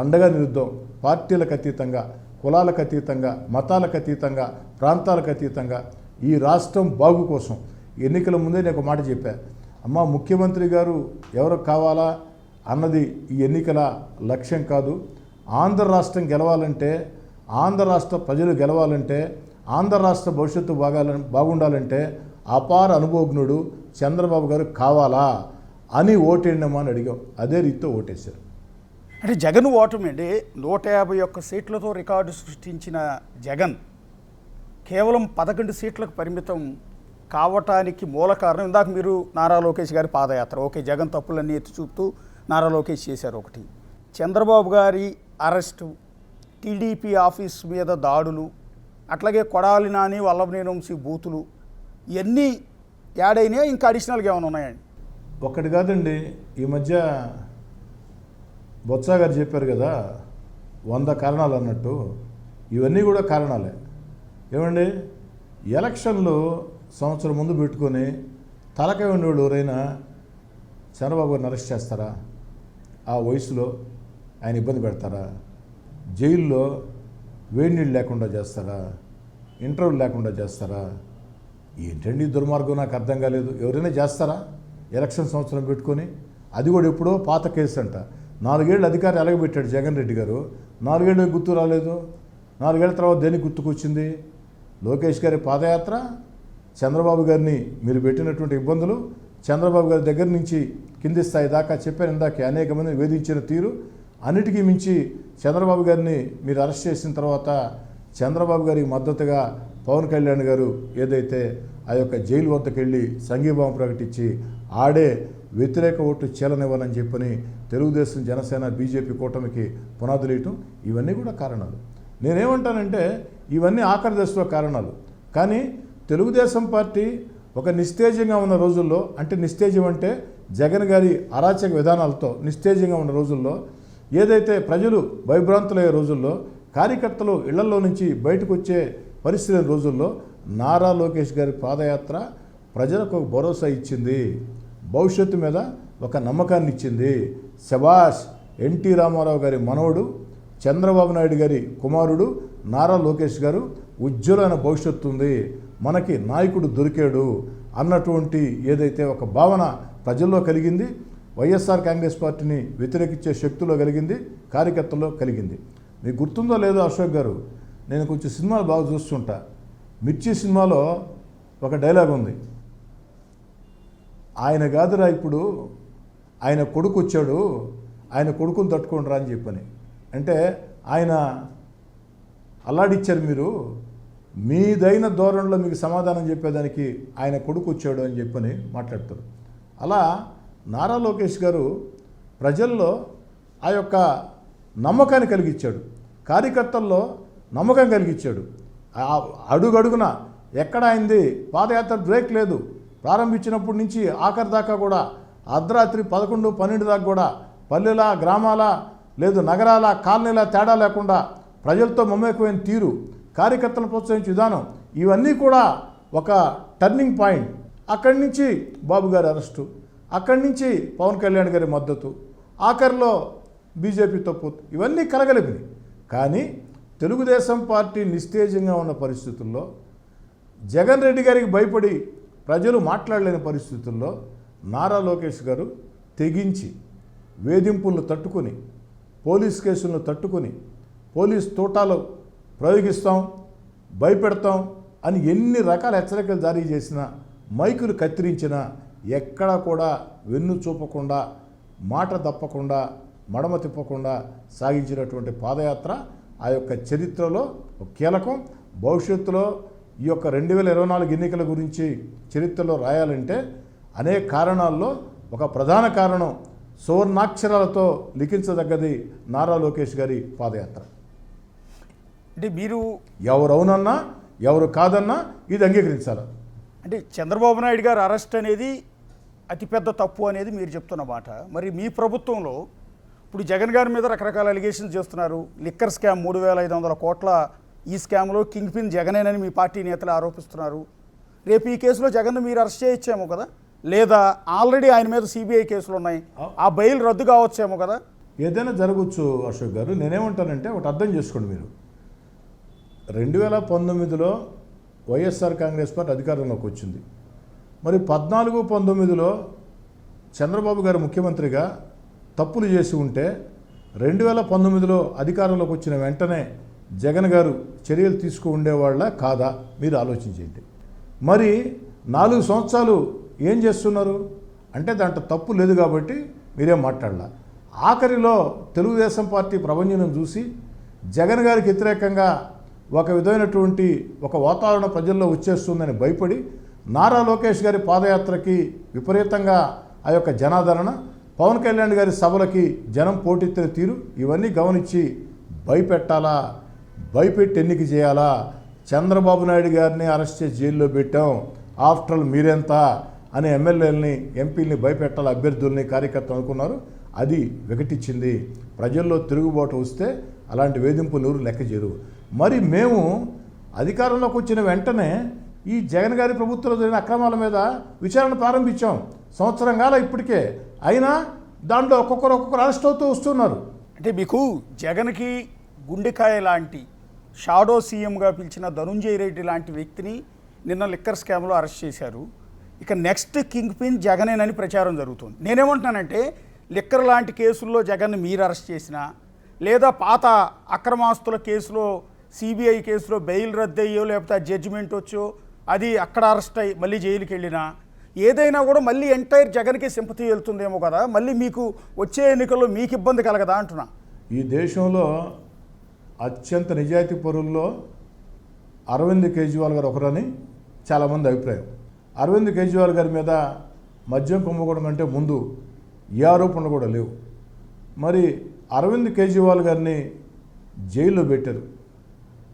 అండగా నిలుద్దాం. పార్టీలకు అతీతంగా, కులాలకు అతీతంగా, మతాలకు అతీతంగా, ప్రాంతాలకు అతీతంగా ఈ రాష్ట్రం బాగు కోసం ఎన్నికల ముందే నేను ఒక మాట చెప్పాను. అమ్మ, ముఖ్యమంత్రి గారు ఎవరు కావాలా అన్నది ఈ ఎన్నికల లక్ష్యం కాదు. ఆంధ్ర రాష్ట్రం గెలవాలంటే, ఆంధ్ర రాష్ట్ర ప్రజలు గెలవాలంటే, ఆంధ్ర రాష్ట్ర భవిష్యత్తు బాగుండాలంటే అపార అనుభవజ్ఞుడు చంద్రబాబు గారు కావాలా అని ఓటేయండమ్మా అని అడిగాం. అదే రీతితో ఓటేశారు. అంటే జగన్ ఓటమి అండి, 151 సీట్లతో రికార్డు సృష్టించిన జగన్ కేవలం 11 సీట్లకు పరిమితం కావటానికి మూల కారణం, ఇందాక మీరు నారా లోకేష్ గారి పాదయాత్ర, ఓకే, జగన్ తప్పులన్నీ ఎత్తి చూపుతూ నారా లోకేష్ చేశారు ఒకటి, చంద్రబాబు గారి అరెస్టు, టీడీపీ ఆఫీస్ మీద దాడులు, అట్లాగే కొడాలి నాని, వల్లభనేని వంశీ బూతులు, ఇవన్నీ యాడ్ అయినాయా, ఇంకా అడిషనల్గా ఏమైనా ఉన్నాయండి? ఒక్కటి కాదండి, ఈ మధ్య బొత్స గారు చెప్పారు కదా 100 కారణాలు అన్నట్టు, ఇవన్నీ కూడా కారణాలే. ఏమండి, ఎలక్షన్లు సంవత్సరం ముందు పెట్టుకొని తలకాయ ఉండేవాళ్ళు ఎవరైనా చంద్రబాబు గారిని అరెస్ట్ చేస్తారా? ఆ వయసులో ఆయన ఇబ్బంది పెడతారా? జైల్లో వేడి నీళ్ళు లేకుండా చేస్తారా? ఇంటర్వ్యూ లేకుండా చేస్తారా? ఏంటండి దుర్మార్గం, నాకు అర్థం కాలేదు. ఎవరైనా చేస్తారా ఎలక్షన్ సంవత్సరం పెట్టుకొని? అది కూడా ఎప్పుడో పాత కేసు అంట. 4 ఏళ్ళు అధికారం ఎలగబెట్టాడు జగన్ రెడ్డి గారు, 4 ఏళ్ళు గుర్తు రాలేదు. 4 ఏళ్ల తర్వాత దేనికి గుర్తుకొచ్చింది? లోకేష్ గారి పాదయాత్ర, చంద్రబాబు గారిని మీరు పెట్టినటువంటి ఇబ్బందులు, చంద్రబాబు గారి దగ్గర నుంచి కింది స్థాయి దాకా చెప్పాను ఇందాక, అనేక మందిని వేధించిన తీరు, అన్నిటికీ మించి చంద్రబాబు గారిని మీరు అరెస్ట్ చేసిన తర్వాత చంద్రబాబు గారికి మద్దతుగా పవన్ కళ్యాణ్ గారు ఏదైతే ఆ యొక్క జైలు వద్దకు వెళ్ళి సంఘీభావం ప్రకటించి ఆడే వ్యతిరేక ఓటు చీలనివ్వాలని చెప్పని తెలుగుదేశం, జనసేన, బీజేపీ కూటమికి పునాదులు వేయటం, ఇవన్నీ కూడా కారణాలు. నేనేమంటానంటే ఇవన్నీ ఆఖరి దశలో కారణాలు. కానీ తెలుగుదేశం పార్టీ ఒక నిస్తేజంగా ఉన్న రోజుల్లో, అంటే నిస్తేజం అంటే జగన్ గారి అరాచక విధానాలతో నిస్తేజంగా ఉన్న రోజుల్లో, ఏదైతే ప్రజలు భయభ్రాంతులయ్యే రోజుల్లో, కార్యకర్తలు ఇళ్లలో నుంచి బయటకు వచ్చే పరిస్థితి రోజుల్లో నారా లోకేష్ గారి పాదయాత్ర ప్రజలకు ఒక భరోసా ఇచ్చింది, భవిష్యత్తు మీద ఒక నమ్మకాన్ని ఇచ్చింది. శభాష్, ఎన్టీ రామారావు గారి మనవడు, చంద్రబాబు నాయుడు గారి కుమారుడు నారా లోకేష్ గారు ఉజ్వలమైన భవిష్యత్తు ఉంది, మనకి నాయకుడు దొరికాడు అన్నటువంటి ఏదైతే ఒక భావన ప్రజల్లో కలిగింది, వైఎస్ఆర్ కాంగ్రెస్ పార్టీని వ్యతిరేకించే శక్తిలో కలిగింది, కార్యకర్తల్లో కలిగింది. మీకు గుర్తుందో లేదో అశోక్ గారు, నేను కొంచెం సినిమాలు బాగా చూస్తుంటా. మిర్చి సినిమాలో ఒక డైలాగ్ ఉంది, ఆయన కాదురా ఇప్పుడు ఆయన కొడుకు వచ్చాడు, ఆయన కొడుకుని తట్టుకోండిరా అని చెప్పని. అంటే ఆయన అల్లాడిచ్చారు, మీరు మీదైన ధోరణిలో మీకు సమాధానం చెప్పేదానికి ఆయన కొడుకు వచ్చాడు అని చెప్పని మాట్లాడతారు. అలా నారా లోకేష్ గారు ప్రజల్లో ఆ యొక్క నమ్మకాన్ని కలిగించాడు, కార్యకర్తల్లో నమ్మకం కలిగించాడు. అడుగడుగున ఎక్కడ అయింది పాదయాత్ర బ్రేక్ లేదు. ప్రారంభించినప్పటి నుంచి ఆఖరి దాకా కూడా అర్ధరాత్రి 11, 12 దాకా కూడా పల్లెల, గ్రామాల, లేదు నగరాల, కాలనీల తేడా లేకుండా ప్రజలతో మమేకమైన తీరు, కార్యకర్తలను ప్రోత్సహించే విధానం, ఇవన్నీ కూడా ఒక టర్నింగ్ పాయింట్. అక్కడి నుంచి బాబు గారి అరెస్టు, అక్కడి నుంచి పవన్ కళ్యాణ్ గారి మద్దతు, ఆఖరిలో బీజేపీతో పొత్తు, ఇవన్నీ కలగలిపినాయి. కానీ తెలుగుదేశం పార్టీ నిస్తేజంగా ఉన్న పరిస్థితుల్లో, జగన్ రెడ్డి గారికి భయపడి ప్రజలు మాట్లాడలేని పరిస్థితుల్లో నారా లోకేష్ గారు తెగించి వేధింపులను తట్టుకొని, పోలీస్ కేసులను తట్టుకొని, పోలీస్ తోటాలు ప్రయోగిస్తాం, భయపెడతాం అని ఎన్ని రకాల హెచ్చరికలు జారీ చేసినా, మైకులు కత్తిరించినా ఎక్కడా కూడా వెన్ను చూపకుండా, మాట తప్పకుండా, మడమ తిప్పకుండా సాగించినటువంటి పాదయాత్ర ఆ యొక్క చరిత్రలో ఒక కీలకం. భవిష్యత్తులో ఈ యొక్క 2024 ఎన్నికల గురించి చరిత్రలో రాయాలంటే అనేక కారణాల్లో ఒక ప్రధాన కారణం సువర్ణాక్షరాలతో లిఖించదగ్గది నారా లోకేష్ గారి పాదయాత్ర. అంటే మీరు ఎవరు అవునన్నా ఎవరు కాదన్నా ఇది అంగీకరించాలి. అంటే చంద్రబాబు నాయుడు గారు అరెస్ట్ అనేది అతిపెద్ద తప్పు అనేది మీరు చెప్తున్న మాట. మరి మీ ప్రభుత్వంలో ఇప్పుడు జగన్ గారి మీద రకరకాల అలిగేషన్స్ చేస్తున్నారు. లిక్కర్ స్కామ్ 3,500 కోట్ల ఈ స్కామ్లో కింగ్ పిన్ జగనేనని మీ పార్టీ నేతలు ఆరోపిస్తున్నారు. రేపు ఈ కేసులో జగన్ మీరు అరెస్ట్ చేయొచ్చేమో కదా, లేదా ఆల్రెడీ ఆయన మీద సిబిఐ కేసులు ఉన్నాయి, ఆ బెయిల్ రద్దు కావచ్చేమో కదా. ఏదైనా జరగవచ్చు అశోక్ గారు. నేనేమంటానంటే ఒకటి అర్థం చేసుకోండి, మీరు 2019లో వైఎస్ఆర్ కాంగ్రెస్ పార్టీ అధికారంలోకి వచ్చింది. మరి 14, 19లో చంద్రబాబు గారు ముఖ్యమంత్రిగా తప్పులు చేసి ఉంటే 2019లో అధికారంలోకి వచ్చిన వెంటనే జగన్ గారు చర్యలు తీసుకు ఉండేవాళ్ళ కాదా మీరు ఆలోచించండి. మరి 4 సంవత్సరాలు ఏం చేస్తున్నారు అంటే దాంట్లో తప్పు లేదు కాబట్టి మీరేం మాట్లాడాల. ఆఖరిలో తెలుగుదేశం పార్టీ ప్రభంజనం చూసి జగన్ గారికి వ్యతిరేకంగా ఒక విధమైనటువంటి ఒక వాతావరణం ప్రజల్లో వచ్చేస్తుందని భయపడి నారా లోకేష్ గారి పాదయాత్రకి విపరీతంగా ఆ యొక్క జనాదరణ, పవన్ కళ్యాణ్ గారి సభలకి జనం పోటెత్తిన తీరు, ఇవన్నీ గమనించి భయపెట్టాలా, భయపెట్టి ఎన్నిక చేయాలా, చంద్రబాబు నాయుడు గారిని అరెస్ట్ చేసి జైల్లో పెట్టాం, ఆఫ్టర్ ఆల్ మీరెంత అని ఎమ్మెల్యేలని, ఎంపీలని భయపెట్టాలి, అభ్యర్థుల్ని, కార్యకర్తలు అనుకున్నారు. అది వికటించింది. ప్రజల్లో తిరుగుబాటు వస్తే అలాంటి వేధింపులు ఎవరు లెక్క చేయరు. మరి మేము అధికారంలోకి వచ్చిన వెంటనే ఈ జగన్ గారి ప్రభుత్వంలో జరిగిన అక్రమాల మీద విచారణ ప్రారంభించాం. సంవత్సరం కాల ఇప్పటికే, అయినా దాంట్లో ఒక్కొక్కరు అరెస్ట్ అవుతూ వస్తున్నారు. అంటే మీకు జగన్కి గుండెకాయ లాంటి షాడో సీఎంగా పిలిచిన ధనుంజయ రెడ్డి లాంటి వ్యక్తిని నిన్న లిక్కర్ స్కామ్లో అరెస్ట్ చేశారు. ఇక నెక్స్ట్ కింగ్ పిన్ జగనేనని ప్రచారం జరుగుతుంది. నేనేమంటున్నానంటే లిక్కర్ లాంటి కేసుల్లో జగన్ మీరు అరెస్ట్ చేసినా, లేదా పాత అక్రమాస్తుల కేసులో సిబిఐ కేసులో బెయిల్ రద్దయ్యో లేకపోతే జడ్జిమెంట్ వచ్చో అది అక్కడ అరెస్ట్ అయ్యి మళ్ళీ జైలుకి వెళ్ళినా, ఏదైనా కూడా మళ్ళీ ఎంటైర్ జగన్కి సింపతి వెళ్తుందేమో కదా, మళ్ళీ మీకు వచ్చే ఎన్నికల్లో మీకు ఇబ్బంది కలగదా అంటున్నా. ఈ దేశంలో అత్యంత నిజాయితీ పరుల్లో అరవింద్ కేజ్రీవాల్ గారు ఒకరని చాలామంది అభిప్రాయం. అరవింద్ కేజ్రీవాల్ గారి మీద మద్యం కుంభకోణం కంటే ముందు ఏ ఆరోపణలు కూడా లేవు. మరి అరవింద్ కేజ్రీవాల్ గారిని జైల్లో పెట్టారు.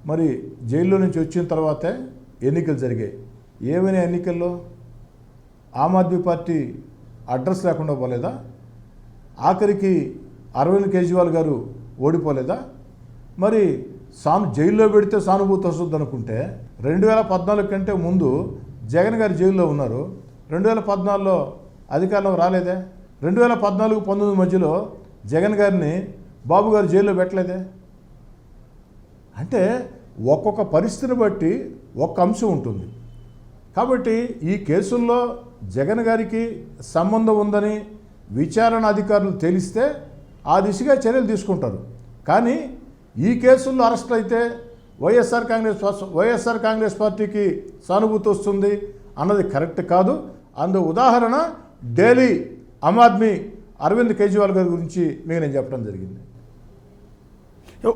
మరి జైల్లో నుంచి వచ్చిన తర్వాతే ఎన్నికలు జరిగాయి. ఏమైనా ఎన్నికల్లో ఆమ్ ఆద్మీ పార్టీ అడ్రస్ లేకుండా పోలేదా? ఆఖరికి అరవింద్ కేజ్రీవాల్ గారు ఓడిపోలేదా? మరి జైల్లో పెడితే సానుభూతి వస్తుంది అనుకుంటే 2014 కంటే ముందు జగన్ గారు జైల్లో ఉన్నారు. 2014లో అధికారంలో రాలేదే. 2014, 19 మధ్యలో జగన్ గారిని బాబు గారు జైల్లో పెట్టలేదే. అంటే ఒక్కొక్క పరిస్థితిని బట్టి ఒక్క అంశం ఉంటుంది. కాబట్టి ఈ కేసుల్లో జగన్ గారికి సంబంధం ఉందని విచారణ అధికారులు తేలిస్తే ఆ దిశగా చర్యలు తీసుకుంటారు. కానీ ఈ కేసుల్లో అరెస్ట్ అయితే వైఎస్ఆర్ కాంగ్రెస్ పార్టీకి సానుభూతి వస్తుంది అన్నది కరెక్ట్ కాదు. అందు ఉదాహరణ ఢిల్లీ ఆమ్ ఆద్మీ అరవింద్ కేజ్రీవాల్ గారి గురించి మీకు నేను చెప్పడం జరిగింది.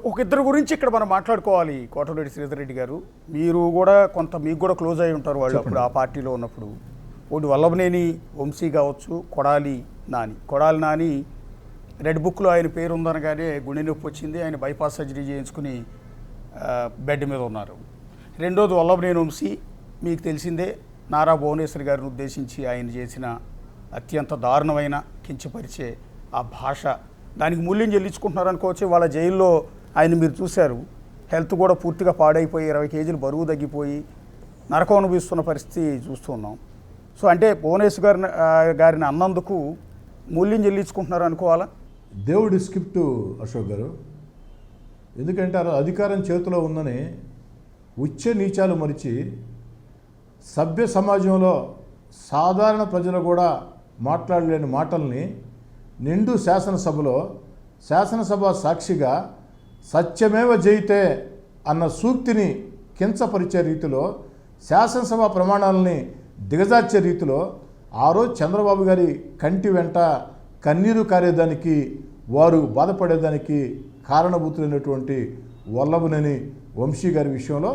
ఒక ఇద్దరు గురించి ఇక్కడ మనం మాట్లాడుకోవాలి. కోటమిరెడ్డి శ్రీధర్ రెడ్డి గారు, మీరు కూడా మీకు కూడా క్లోజ్ అయి ఉంటారు వాళ్ళు అప్పుడు ఆ పార్టీలో ఉన్నప్పుడు. ఒకటి వల్లభనేని వంశీ కావచ్చు, కొడాలి నాని రెడ్ బుక్లో ఆయన పేరు ఉందనగానే గుండె నొప్పి వచ్చింది, ఆయన బైపాస్ సర్జరీ చేయించుకుని బెడ్ మీద ఉన్నారు. రెండోది వల్లభనేని వంశీ, మీకు తెలిసిందే నారా భువనేశ్వర్ గారిని ఉద్దేశించి ఆయన చేసిన అత్యంత దారుణమైన కించపరిచే ఆ భాష, దానికి మూల్యం చెల్లించుకుంటున్నారు అనుకోవచ్చు. వాళ్ళ జైల్లో ఆయన మీరు చూశారు, హెల్త్ కూడా పూర్తిగా పాడైపోయి 20 కేజీలు బరువు తగ్గిపోయి నరకం అనుభవిస్తున్న పరిస్థితి చూస్తూ ఉన్నాం. సో అంటే భువనేశ్వర్ గారిని అన్నందుకు మూల్యం చెల్లించుకుంటున్నారు అనుకోవాలా? దేవుడి స్క్రిప్ట్ అశోక్ గారు. ఎందుకంటే అధికారం చేతిలో ఉందని ఉచ్చ నీచాలు మరిచి సభ్య సమాజంలో సాధారణ ప్రజలు కూడా మాట్లాడలేని మాటల్ని నిండు శాసనసభ సాక్షిగా సత్యమేవ జయితే అన్న సూక్తిని కించపరిచే రీతిలో శాసనసభ ప్రమాణాలని దిగజార్చే రీతిలో ఆ రోజు చంద్రబాబు గారి కంటి వెంట కన్నీరు కారేదానికి, వారు బాధపడేదానికి కారణభూతులైనటువంటి వల్లభనేని వంశీ గారి విషయంలో,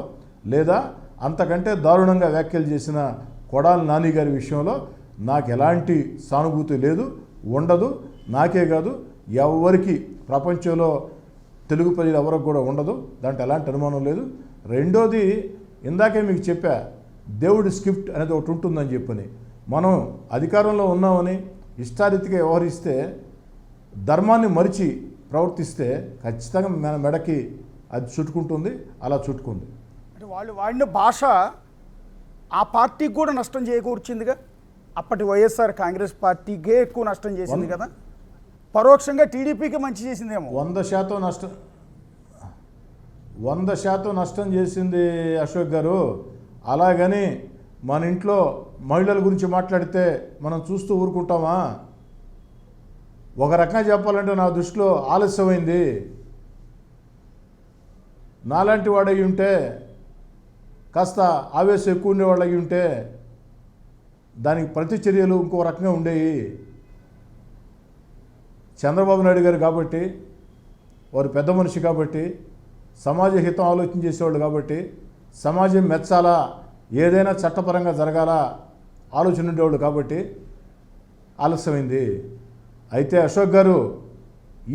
లేదా అంతకంటే దారుణంగా వ్యాఖ్యలు చేసిన కొడాలి నాని గారి విషయంలో నాకు ఎలాంటి సానుభూతి లేదు, ఉండదు. నాకే కాదు, ఎవరికి ప్రపంచంలో తెలుగు ప్రజలు ఎవరికి కూడా ఉండదు, దాంట్లో ఎలాంటి అనుమానం లేదు. రెండోది, ఇందాకే మీకు చెప్పా, దేవుడి స్క్రిప్ట్ అనేది ఒకటి ఉంటుందని చెప్పని. మనం అధికారంలో ఉన్నామని ఇష్టారీతిగా వ్యవహరిస్తే, ధర్మాన్ని మరిచి ప్రవర్తిస్తే ఖచ్చితంగా మన మెడకి అది చుట్టుకుంటుంది. అలా చుట్టుకుంది. అంటే వాళ్ళు వాడిన భాష ఆ పార్టీకి కూడా నష్టం చేకూర్చిందిగా. అప్పటి వైఎస్ఆర్ కాంగ్రెస్ పార్టీకే ఎక్కువ నష్టం చేసింది కదా, పరోక్షంగా టీడీపీకి మంచి చేసిందేమో. 100% నష్టం చేసింది అశోక్ గారు. అలాగని మన ఇంట్లో మహిళల గురించి మాట్లాడితే మనం చూస్తూ ఊరుకుంటామా? ఒక రకంగా చెప్పాలంటే నా దృష్టిలో ఆలస్యమైంది. నాలాంటి వాడయి ఉంటే, కాస్త ఆవేశం ఎక్కువ ఉండేవాళ్ళు అయి ఉంటే దానికి ప్రతిచర్యలు ఇంకో రకంగా ఉండేవి. చంద్రబాబు నాయుడు గారు కాబట్టి, వారు పెద్ద మనిషి కాబట్టి, సమాజ హితం ఆలోచన చేసేవాళ్ళు కాబట్టి, సమాజం మెచ్చాలా, ఏదైనా చట్టపరంగా జరగాల ఆలోచన ఉండేవాళ్ళు కాబట్టి ఆలస్యమైంది. అయితే అశోక్ గారు,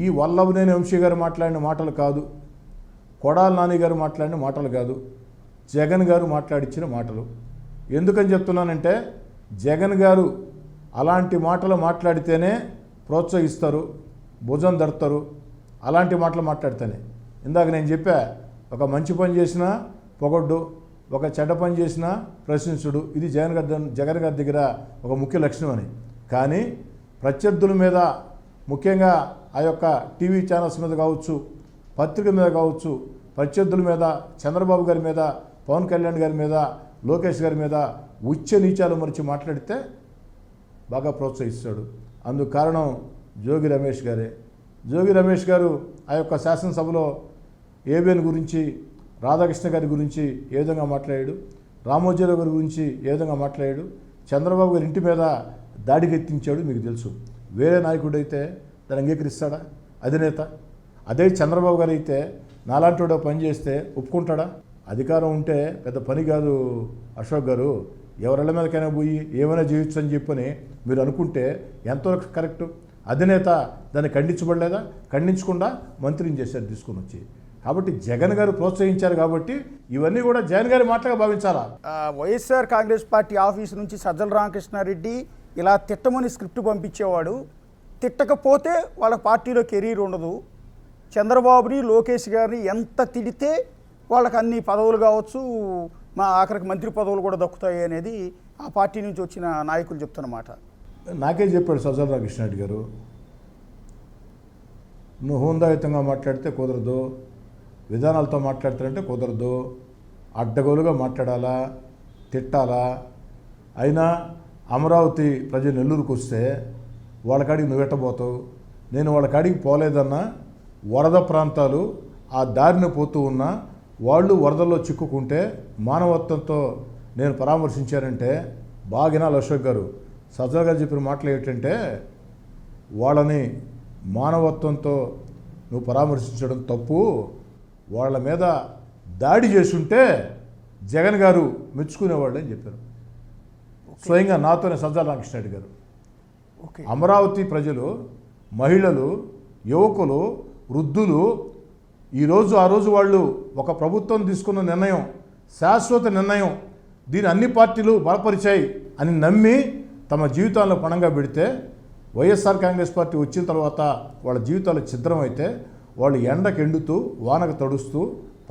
ఈ వల్లభనేని వంశీ గారు మాట్లాడిన మాటలు కాదు, కొడాలి నాని గారు మాట్లాడిన మాటలు కాదు, జగన్ గారు మాట్లాడించిన మాటలు. ఎందుకని చెప్తున్నానంటే, జగన్ గారు అలాంటి మాటలు మాట్లాడితేనే ప్రోత్సహిస్తారు, భుజం దడతారు. అలాంటి మాటలు మాట్లాడితేనే. ఇందాక నేను చెప్పా, ఒక మంచి పని చేసినా పొగడ్డు, ఒక చెడ్డ పని చేసినా ప్రశ్నించుడు. ఇది జగన్ గారి దగ్గర ఒక ముఖ్య లక్షణం అని. కానీ ప్రత్యర్థుల మీద, ముఖ్యంగా ఆ యొక్క టీవీ ఛానల్స్ మీద కావచ్చు, పత్రిక మీద కావచ్చు, ప్రత్యర్థుల మీద, చంద్రబాబు గారి మీద, పవన్ కళ్యాణ్ గారి మీద, లోకేష్ గారి మీద ఉచ్చ నీచాలు మరిచి మాట్లాడితే బాగా ప్రోత్సహిస్తాడు. అందుకు కారణం జోగి రమేష్ గారే. జోగి రమేష్ గారు ఆ యొక్క శాసనసభలో ఏబిఎన్ గురించి, రాధాకృష్ణ గారి గురించి ఏ విధంగా మాట్లాడాడు, రామోజీరావు గారి గురించి ఏ విధంగా మాట్లాడాడు, చంద్రబాబు గారి ఇంటి మీద దాడికి ఎత్తించాడు. మీకు తెలుసు. వేరే నాయకుడు అయితే దాన్ని అంగీకరిస్తాడా? అధినేత. అదే చంద్రబాబు గారు అయితే నాలాంటి వాడు పని చేస్తే ఒప్పుకుంటాడా? అధికారం ఉంటే పెద్ద పని కాదు అశోక్ గారు. ఎవరెళ్ళ మీదకైనా పోయి ఏమైనా చేయొచ్చు అని చెప్పని మీరు అనుకుంటే ఎంతవరకు కరెక్టు? అధినేత దాన్ని ఖండించబడలేదా? ఖండించకుండా మంత్రిని చేశారు తీసుకుని వచ్చి. కాబట్టి జగన్ గారు ప్రోత్సహించారు కాబట్టి ఇవన్నీ కూడా జగన్ గారి మాటగా భావించాలా. వైఎస్ఆర్ కాంగ్రెస్ పార్టీ ఆఫీసు నుంచి సజ్జల రామకృష్ణారెడ్డి ఇలా తిట్టమని స్క్రిప్ట్ పంపించేవాడు. తిట్టకపోతే వాళ్ళ పార్టీలో కెరీర్ ఉండదు. చంద్రబాబుని, లోకేష్ గారిని ఎంత తిడితే వాళ్ళకి అన్ని పదవులు కావచ్చు, మా ఆఖరికి మంత్రి పదవులు కూడా దక్కుతాయి అనేది ఆ పార్టీ నుంచి వచ్చిన నాయకులు చెప్తున్నమాట. నాకే చెప్పాడు సజ్జల రామకృష్ణారెడ్డి గారు, నువ్వు హోందాయుతంగా మాట్లాడితే కుదరదు, విధానాలతో మాట్లాడతారంటే కుదరదు, అడ్డగోలుగా మాట్లాడాలా, తిట్టాలా. అయినా అమరావతి ప్రజలు నెల్లూరుకు వస్తే వాళ్ళ కాడికి నువ్వు ఎట్టబోతావు? నేను వాళ్ళ కాడికి పోలేదన్నా, వరద ప్రాంతాలు ఆ దారిన పోతూ ఉన్నా వాళ్ళు వరదల్లో చిక్కుకుంటే మానవత్వంతో నేను పరామర్శించానంటే బాగా వినాలి అశోక్ గారు. సజ్జల గారు చెప్పిన మాటలు ఏంటంటే వాళ్ళని మానవత్వంతో నువ్వు పరామర్శించడం తప్పు, వాళ్ళ మీద దాడి చేసుంటే జగన్ గారు మెచ్చుకునేవాళ్ళు అని చెప్పారు. స్వయంగా నాతోనే సజ్జల రామకృష్ణారెడ్డి గారు. ఓకే, అమరావతి ప్రజలు, మహిళలు, యువకులు, వృద్ధులు ఈరోజు ఆ రోజు వాళ్ళు ఒక ప్రభుత్వం తీసుకున్న నిర్ణయం శాశ్వత నిర్ణయం, దీని అన్ని పార్టీలు బలపరిచాయి అని నమ్మి తమ జీవితాలను పణంగా పెడితే వైఎస్ఆర్ కాంగ్రెస్ పార్టీ వచ్చిన తర్వాత వాళ్ళ జీవితాలు ఛిద్రమైతే వాళ్ళు ఎండకు ఎండుతూ వానకు తడుస్తూ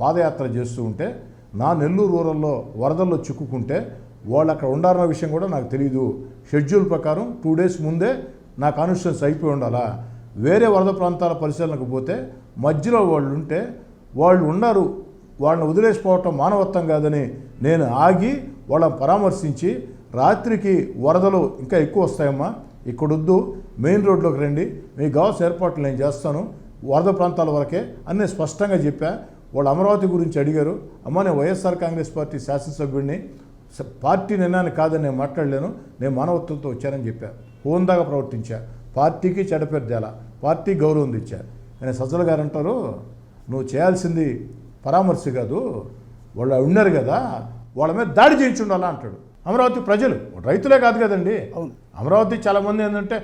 పాదయాత్ర చేస్తూ ఉంటే నా నెల్లూరు రూరల్లో వరదల్లో చిక్కుకుంటే వాళ్ళు అక్కడ ఉండాలన్న విషయం కూడా నాకు తెలియదు. షెడ్యూల్ ప్రకారం 2 days ముందే నా కాన్స్టిట్యూన్స్ అయిపోయి ఉండాలా. వేరే వరద ప్రాంతాల పరిశీలనకు పోతే మధ్యలో వాళ్ళు ఉంటే వాళ్ళు ఉన్నారు, వాళ్ళని వదిలేసిపోవటం మానవత్వం కాదని నేను ఆగి వాళ్ళని పరామర్శించి రాత్రికి వరదలు ఇంకా ఎక్కువ వస్తాయమ్మా, ఇక్కడొద్దు, మెయిన్ రోడ్లోకి రండి, మీకు కావాల్సిన ఏర్పాట్లు నేను చేస్తాను, వరద ప్రాంతాల వరకే అని నేను స్పష్టంగా చెప్పా. వాళ్ళు అమరావతి గురించి అడిగారు. అమ్మ నేను వైఎస్ఆర్ కాంగ్రెస్ పార్టీ శాసనసభ్యుడిని, పార్టీ నిర్ణయాన్ని కాదని నేను మాట్లాడలేను, నేను మానవత్వంతో వచ్చానని చెప్పా. హోందాగా ప్రవర్తించా, పార్టీకి చెడ్డపేరు తేలా, పార్టీ గౌరవం తెచ్చా. కానీ సజ్జల గారు అంటారు నువ్వు చేయాల్సింది పరామర్శ కాదు, వాళ్ళు ఉన్నారు కదా వాళ్ళ మీద దాడి చేయించి ఉండాలా అంటాడు. అమరావతి ప్రజలు, రైతులే కాదు కదండి. అవును, అమరావతి చాలామంది ఏంటంటే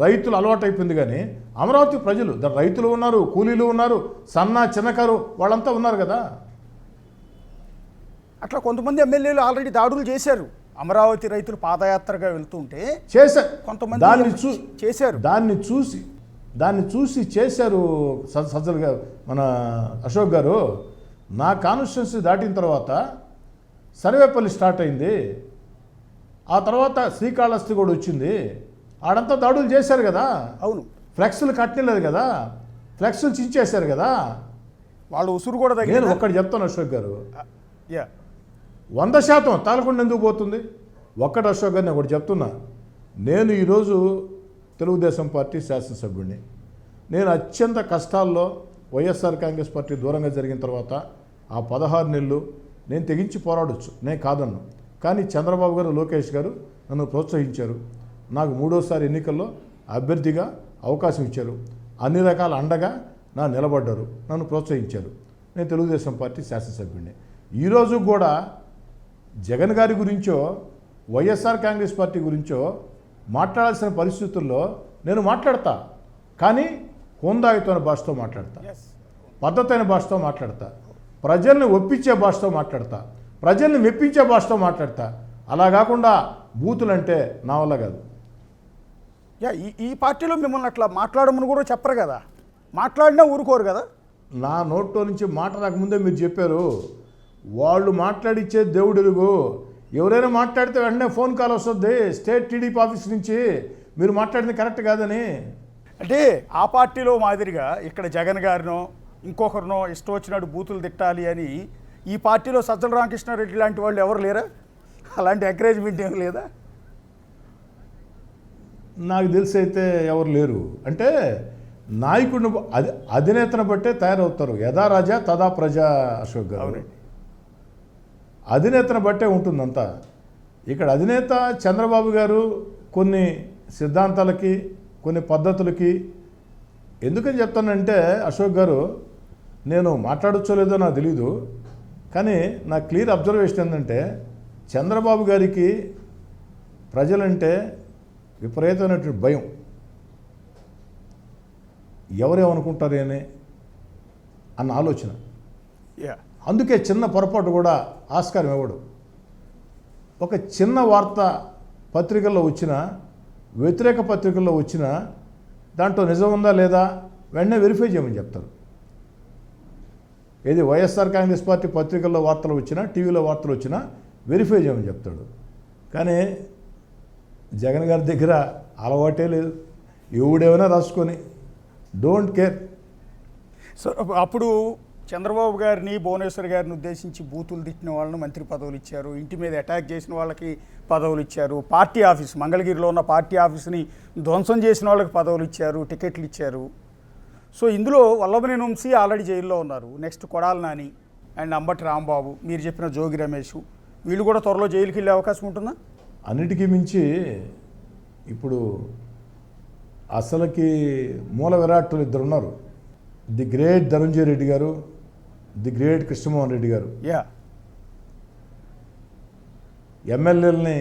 రైతులు అలవాటు అయిపోయింది, కానీ అమరావతి ప్రజలు రైతులు ఉన్నారు, కూలీలు ఉన్నారు, సన్న చిన్నకారు వాళ్ళంతా ఉన్నారు కదా. అట్లా కొంతమంది ఎమ్మెల్యేలు ఆల్రెడీ దాడులు చేశారు. అమరావతి రైతులు పాదయాత్రగా వెళ్తుంటే చేశారు, కొంతమంది చేశారు, దాన్ని చూసి చేశారు. సజ్జల గారు, మన అశోక్ గారు, నా కాన్స్టిట్యున్సీ దాటిన తర్వాత సర్వేపల్లి స్టార్ట్ అయింది, ఆ తర్వాత శ్రీకాళహస్తి కూడా వచ్చింది, ఆడంతా దాడులు చేశారు కదా. అవును, ఫ్లెక్స్లు కట్టలేదు కదా, ఫ్లెక్స్లు చించేశారు కదా. వాళ్ళు ఉసురు కూడా నేను తగ్గింది. ఒక్కటి చెప్తాను అశోక్ గారు, యా 100% తాలకుండా ఎందుకు పోతుంది? ఒక్కటి అశోక్ గారు నేను ఒకటి చెప్తున్నా, నేను ఈరోజు తెలుగుదేశం పార్టీ శాసనసభ్యుడిని. నేను అత్యంత కష్టాల్లో వైఎస్ఆర్ కాంగ్రెస్ పార్టీ దూరంగా జరిగిన తర్వాత ఆ 16 నెలలు నేను తెగించి పోరాడొచ్చు, నేను కాదన్ను. కానీ చంద్రబాబు గారు, లోకేష్ గారు నన్ను ప్రోత్సహించారు. నాకు 3వసారి ఎన్నికల్లో అభ్యర్థిగా అవకాశం ఇచ్చారు, అన్ని రకాల అండగా నా నిలబడ్డారు, నన్ను ప్రోత్సహించారు. నేను తెలుగుదేశం పార్టీ శాసనసభ్యుడిని. ఈరోజు కూడా జగన్ గారి గురించో వైఎస్ఆర్ కాంగ్రెస్ పార్టీ గురించో మాట్లాడాల్సిన పరిస్థితుల్లో నేను మాట్లాడతా, కానీ హోందాయుతమైన భాషతో మాట్లాడతా, పద్ధతైన భాషతో మాట్లాడతా, ప్రజల్ని ఒప్పించే భాషతో మాట్లాడతా, ప్రజల్ని మెప్పించే భాషతో మాట్లాడతా. అలా కాకుండా బూతులంటే నా వల్ల కాదు. యా ఈ పార్టీలో మిమ్మల్ని అట్లా మాట్లాడమని కూడా చెప్పరు కదా, మాట్లాడినా ఊరుకోరు కదా. నా నోట్లో నుంచి మాట రాకముందే మీరు చెప్పారు, వాళ్ళు మాట్లాడిచ్చే దేవుడు ఎరుగు. ఎవరైనా మాట్లాడితే వెంటనే ఫోన్ కాల్ వస్తుంది స్టేట్ టీడీపీ ఆఫీస్ నుంచి, మీరు మాట్లాడింది కరెక్ట్ కాదని. అంటే ఆ పార్టీలో మాదిరిగా ఇక్కడ జగన్ గారినో ఇంకొకరినో ఇష్టం వచ్చినట్టు బూతులు తిట్టాలి అని ఈ పార్టీలో సజ్జల రామకృష్ణారెడ్డి లాంటి వాళ్ళు ఎవరు లేరా? అలాంటి ఎంకరేజ్మెంట్ ఏం లేదా? నాకు తెలిసి అయితే ఎవరు లేరు. అంటే నాయకుడిని అధినేతను బట్టే తయారవుతారు. యథా రాజా తదా ప్రజ అశోక్ గారు. అధినేతను బట్టే ఉంటుందంతా. ఇక్కడ అధినేత చంద్రబాబు గారు కొన్ని సిద్ధాంతాలకి, కొన్ని పద్ధతులకి, ఎందుకని చెప్తానంటే అశోక్ గారు, నేను మాట్లాడొచ్చో లేదో నాకు తెలీదు, కానీ నా క్లియర్ అబ్జర్వేషన్ ఏంటంటే చంద్రబాబు గారికి ప్రజలంటే విపరీతమైనటువంటి భయం. ఎవరేమనుకుంటారేనే అన్న ఆలోచన. అందుకే చిన్న పొరపాటు కూడా ఆస్కారం ఇవ్వడు. ఒక చిన్న వార్త పత్రికల్లో వచ్చినా, వ్యతిరేక పత్రికల్లో వచ్చినా దాంట్లో నిజం ఉందా లేదా వెంటనే వెరిఫై చేయమని చెప్తారు. ఏది వైఎస్ఆర్ కాంగ్రెస్ పార్టీ పత్రికల్లో వార్తలు వచ్చినా, టీవీలో వార్తలు వచ్చినా వెరిఫై చేయమని చెప్తాడు. కానీ జగన్ గారి దగ్గర అలవాటే లేదు, ఎవడేమైనా రాసుకొని డోంట్ కేర్. సో అప్పుడు చంద్రబాబు గారిని, భువనేశ్వర్ గారిని ఉద్దేశించి బూతులు తిట్టిన వాళ్ళని మంత్రి పదవులు ఇచ్చారు, ఇంటి మీద అటాక్ చేసిన వాళ్ళకి పదవులు ఇచ్చారు, పార్టీ ఆఫీస్ మంగళగిరిలో ఉన్న పార్టీ ఆఫీస్ని ధ్వంసం చేసిన వాళ్ళకి పదవులు ఇచ్చారు, టికెట్లు ఇచ్చారు. సో ఇందులో వల్లభనేని వంశీ ఆల్రెడీ జైల్లో ఉన్నారు. నెక్స్ట్ కొడాలి నాని అండ్ అంబటి రాంబాబు, మీరు చెప్పిన జోగి రమేష్, వీళ్ళు కూడా త్వరలో జైలుకి వెళ్ళే అవకాశం ఉంటుందా? అన్నిటికీ మించి ఇప్పుడు అసలుకి మూల విరాట్లు ఇద్దరు ఉన్నారు. ది గ్రేట్ ధనంజయ రెడ్డి గారు, ది గ్రేట్ కృష్ణమోహన్ రెడ్డి గారు. యా, ఎమ్మెల్యేలని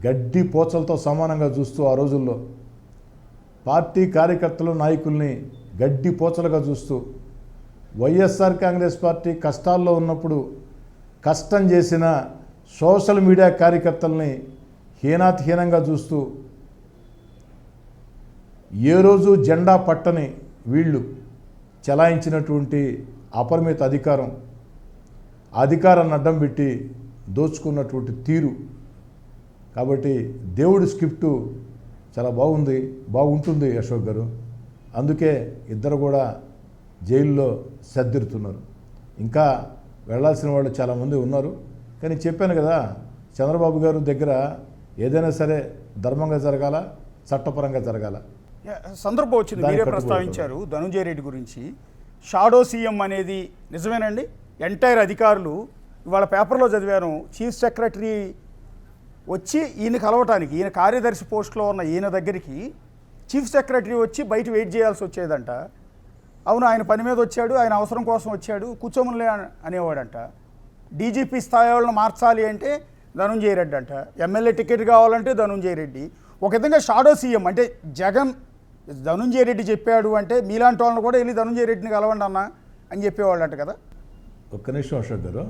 గడ్డి పోచలతో సమానంగా చూస్తూ ఆ రోజుల్లో పార్టీ కార్యకర్తలు నాయకుల్ని గడ్డి పోచలుగా చూస్తూ వైఎస్ఆర్ కాంగ్రెస్ పార్టీ కష్టాల్లో ఉన్నప్పుడు కష్టం చేసిన సోషల్ మీడియా కార్యకర్తల్ని హీనాతిహీనంగా చూస్తూ ఏ రోజు జెండా పట్టని వీళ్ళు చెలాయించినటువంటి అపరిమిత అధికారాన్ని అడ్డం పెట్టి దోచుకున్నటువంటి తీరు. కాబట్టి దేవుడి స్క్రిప్టు చాలా బాగుంటుంది అశోక్ గారు. అందుకే ఇద్దరు కూడా జైల్లో సర్దిరుతున్నారు. ఇంకా వెళ్ళాల్సిన వాళ్ళు చాలామంది ఉన్నారు. కానీ చెప్పాను కదా, చంద్రబాబు గారు దగ్గర ఏదైనా సరే ధర్మంగా జరగాల, చట్టపరంగా జరగాల. సందర్భం వచ్చింది, మీరే ప్రస్తావించారు ధనంజయ రెడ్డి గురించి. షాడో సీఎం అనేది నిజమేనండి? ఎంటైర్ అధికారులు ఇవాళ పేపర్లో చదివాను, చీఫ్ సెక్రటరీ వచ్చి ఈయన కలవటానికి, ఈయన కార్యదర్శి పోస్టులో ఉన్న ఈయన దగ్గరికి చీఫ్ సెక్రటరీ వచ్చి బయట వెయిట్ చేయాల్సి వచ్చేదంట. అవును, ఆయన పని మీద వచ్చాడు, ఆయన అవసరం కోసం వచ్చాడు, కూర్చోములే అనేవాడంట. డీజీపీ స్థాయి వాళ్ళని మార్చాలి అంటే ధనంజయ రెడ్డి అంట, ఎమ్మెల్యే టికెట్ కావాలంటే ధనంజయ రెడ్డి. ఒక విధంగా షాడో సీఎం అంటే జగన్ ధనంజయ రెడ్డి చెప్పాడు అంటే మీలాంటి వాళ్ళని కూడా వెళ్ళి ధనంజయ రెడ్డిని కలవండి అన్న అని చెప్పేవాళ్ళు అంట కదా. ఒక్క నిమిషం అశోక్ గారు,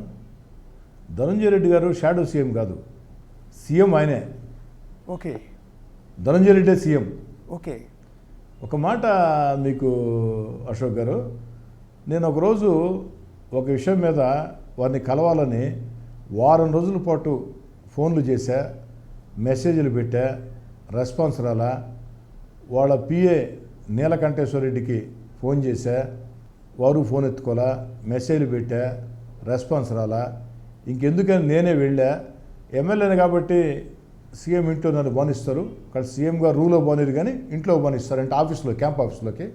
ధనంజయ రెడ్డి గారు షాడో సీఎం కాదు, సీఎం ఆయనే. ఓకే, ధనంజయ రెడ్డే సీఎం. ఓకే, ఒక మాట మీకు అశోక్ గారు, నేను ఒకరోజు ఒక విషయం మీద వారిని కలవాలని వారం రోజుల పాటు ఫోన్లు చేశా, మెసేజ్లు పెట్టా, రెస్పాన్స్ రాలా. వాళ్ళ పిఏ నీలకంఠేశ్వరరెడ్డికి ఫోన్ చేశా, వారు ఫోన్ ఎత్తుకోలా, మెసేజ్లు పెట్టా, రెస్పాన్స్ రాలా. ఇంకెందుకని నేనే వెళ్ళా. ఎమ్మెల్యేని కాబట్టి సీఎం ఇంట్లో నన్ను బానిస్తారు, ఇక్కడ సీఎంగా రూల్లో బానిరు కానీ ఇంట్లో బానిస్తారు అంటే ఆఫీస్లో, క్యాంప్ ఆఫీస్లోకి.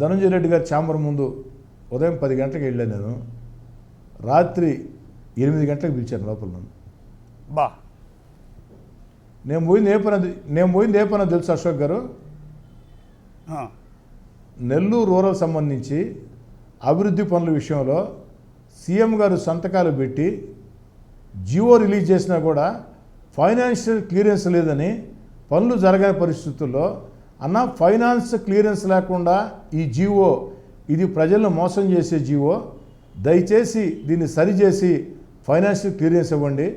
ధనంజయ రెడ్డి గారి ఛాంబర్ ముందు ఉదయం 10 గంటలకు వెళ్ళాను నేను, రాత్రి 8 గంటలకు పిలిచాను లోపల నన్ను. బా, నేను పోయింది ఏ పని తెలుసు అశోక్ గారు? నెల్లూరు రూరల్ సంబంధించి అభివృద్ధి పనుల విషయంలో సీఎం గారు సంతకాలు పెట్టి జియో రిలీజ్ చేసినా కూడా ఫైనాన్షియల్ క్లియరెన్స్ లేదని, పనులు జరగని పరిస్థితుల్లో అన్న ఫైనాన్స్ క్లియరెన్స్ లేకుండా ఈ జియో, ఇది ప్రజలను మోసం చేసే జియో, దయచేసి దీన్ని సరిచేసి ఫైనాన్షియల్ క్లియరెన్స్ ఇవ్వండి.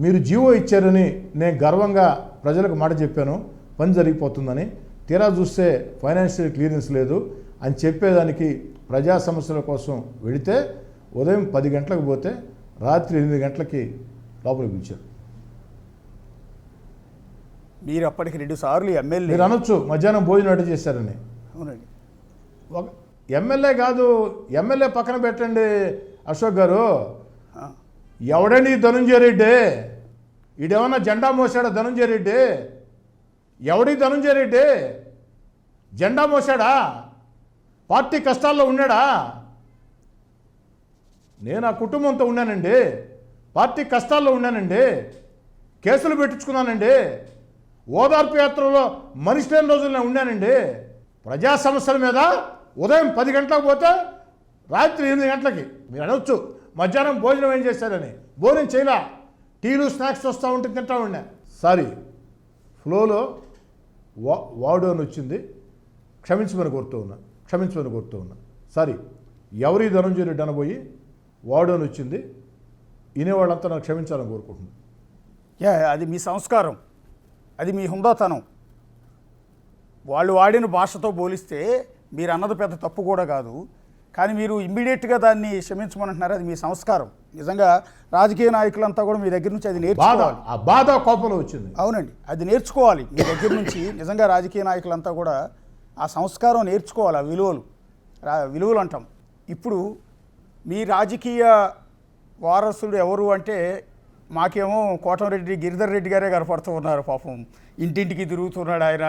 మీరు జియో ఇచ్చారని నేను గర్వంగా ప్రజలకు మాట చెప్పాను, పని జరిగిపోతుందని. తీరా చూస్తే ఫైనాన్షియల్ క్లియరెన్స్ లేదు అని చెప్పేదానికి ప్రజా సమస్యల కోసం వెళితే ఉదయం 10 గంటలకు పోతే రాత్రి 8 గంటలకి లోపలికి పిలిచారు. మీరు అప్పటికి 2 సార్లు ఎమ్మెల్యే. మీరు అనొచ్చు మధ్యాహ్నం భోజనం అడ్డు చేశారని. అవునండి, ఎమ్మెల్యే కాదు, ఎమ్మెల్యే పక్కన పెట్టండి అశోక్ గారు. ఎవడండి ధనంజయ రెడ్డి? ఈడేమన్నా జెండా మోసాడా ధనంజయ రెడ్డి? ఎవడి ధనంజయ రెడ్డి? జెండా మోసాడా? పార్టీ కష్టాల్లో ఉన్నాడా? నేను ఆ కుటుంబంతో ఉన్నానండి, పార్టీ కష్టాల్లో ఉన్నానండి, కేసులు పెట్టించుకున్నానండి, ఓదార్పు యాత్రలో మనిషి లేని రోజుల్లో ఉన్నానండి. ప్రజా సమస్యల మీద ఉదయం 10 గంటలకు పోతే రాత్రి 8 గంటలకి. మీరు అనొచ్చు మధ్యాహ్నం భోజనం ఏం చేశారని. భోజనం చేయలా, టీలు స్నాక్స్ వస్తూ ఉంటే తింటా ఉన్నా. సారీ, ఫ్లోలో వాడు అని వచ్చింది, క్షమించమని కోరుతూ ఉన్నా. సారీ, ఎవరి ధనంజయ రెడ్డి అనబోయి వాడు అని వచ్చింది, వినేవాళ్ళంతా నాకు క్షమించాలని కోరుకుంటున్నాను. అది మీ సంస్కారం, అది మీ హుందాతనం. వాళ్ళు వాడిన భాషతో పోలిస్తే మీరు అన్నది పెద్ద తప్పు కూడా కాదు, కానీ మీరు ఇమ్మీడియట్గా దాన్ని క్షమించమనంటున్నారు. అది మీ సంస్కారం. నిజంగా రాజకీయ నాయకులంతా కూడా మీ దగ్గర నుంచి అది నేర్చుకోవాలి. ఆ బాధ కోపంలో వచ్చింది. అవునండి, అది నేర్చుకోవాలి మీ దగ్గర నుంచి. నిజంగా రాజకీయ నాయకులంతా కూడా ఆ సంస్కారం నేర్చుకోవాలి, ఆ విలువలు అంటాం. ఇప్పుడు మీ రాజకీయ వారసుడు ఎవరు అంటే మాకేమో కోటమిరెడ్డి గిరిధర్ రెడ్డి గారే కనపడుతూ ఉన్నారు. పాపం ఇంటింటికి తిరుగుతున్నాడు ఆయన,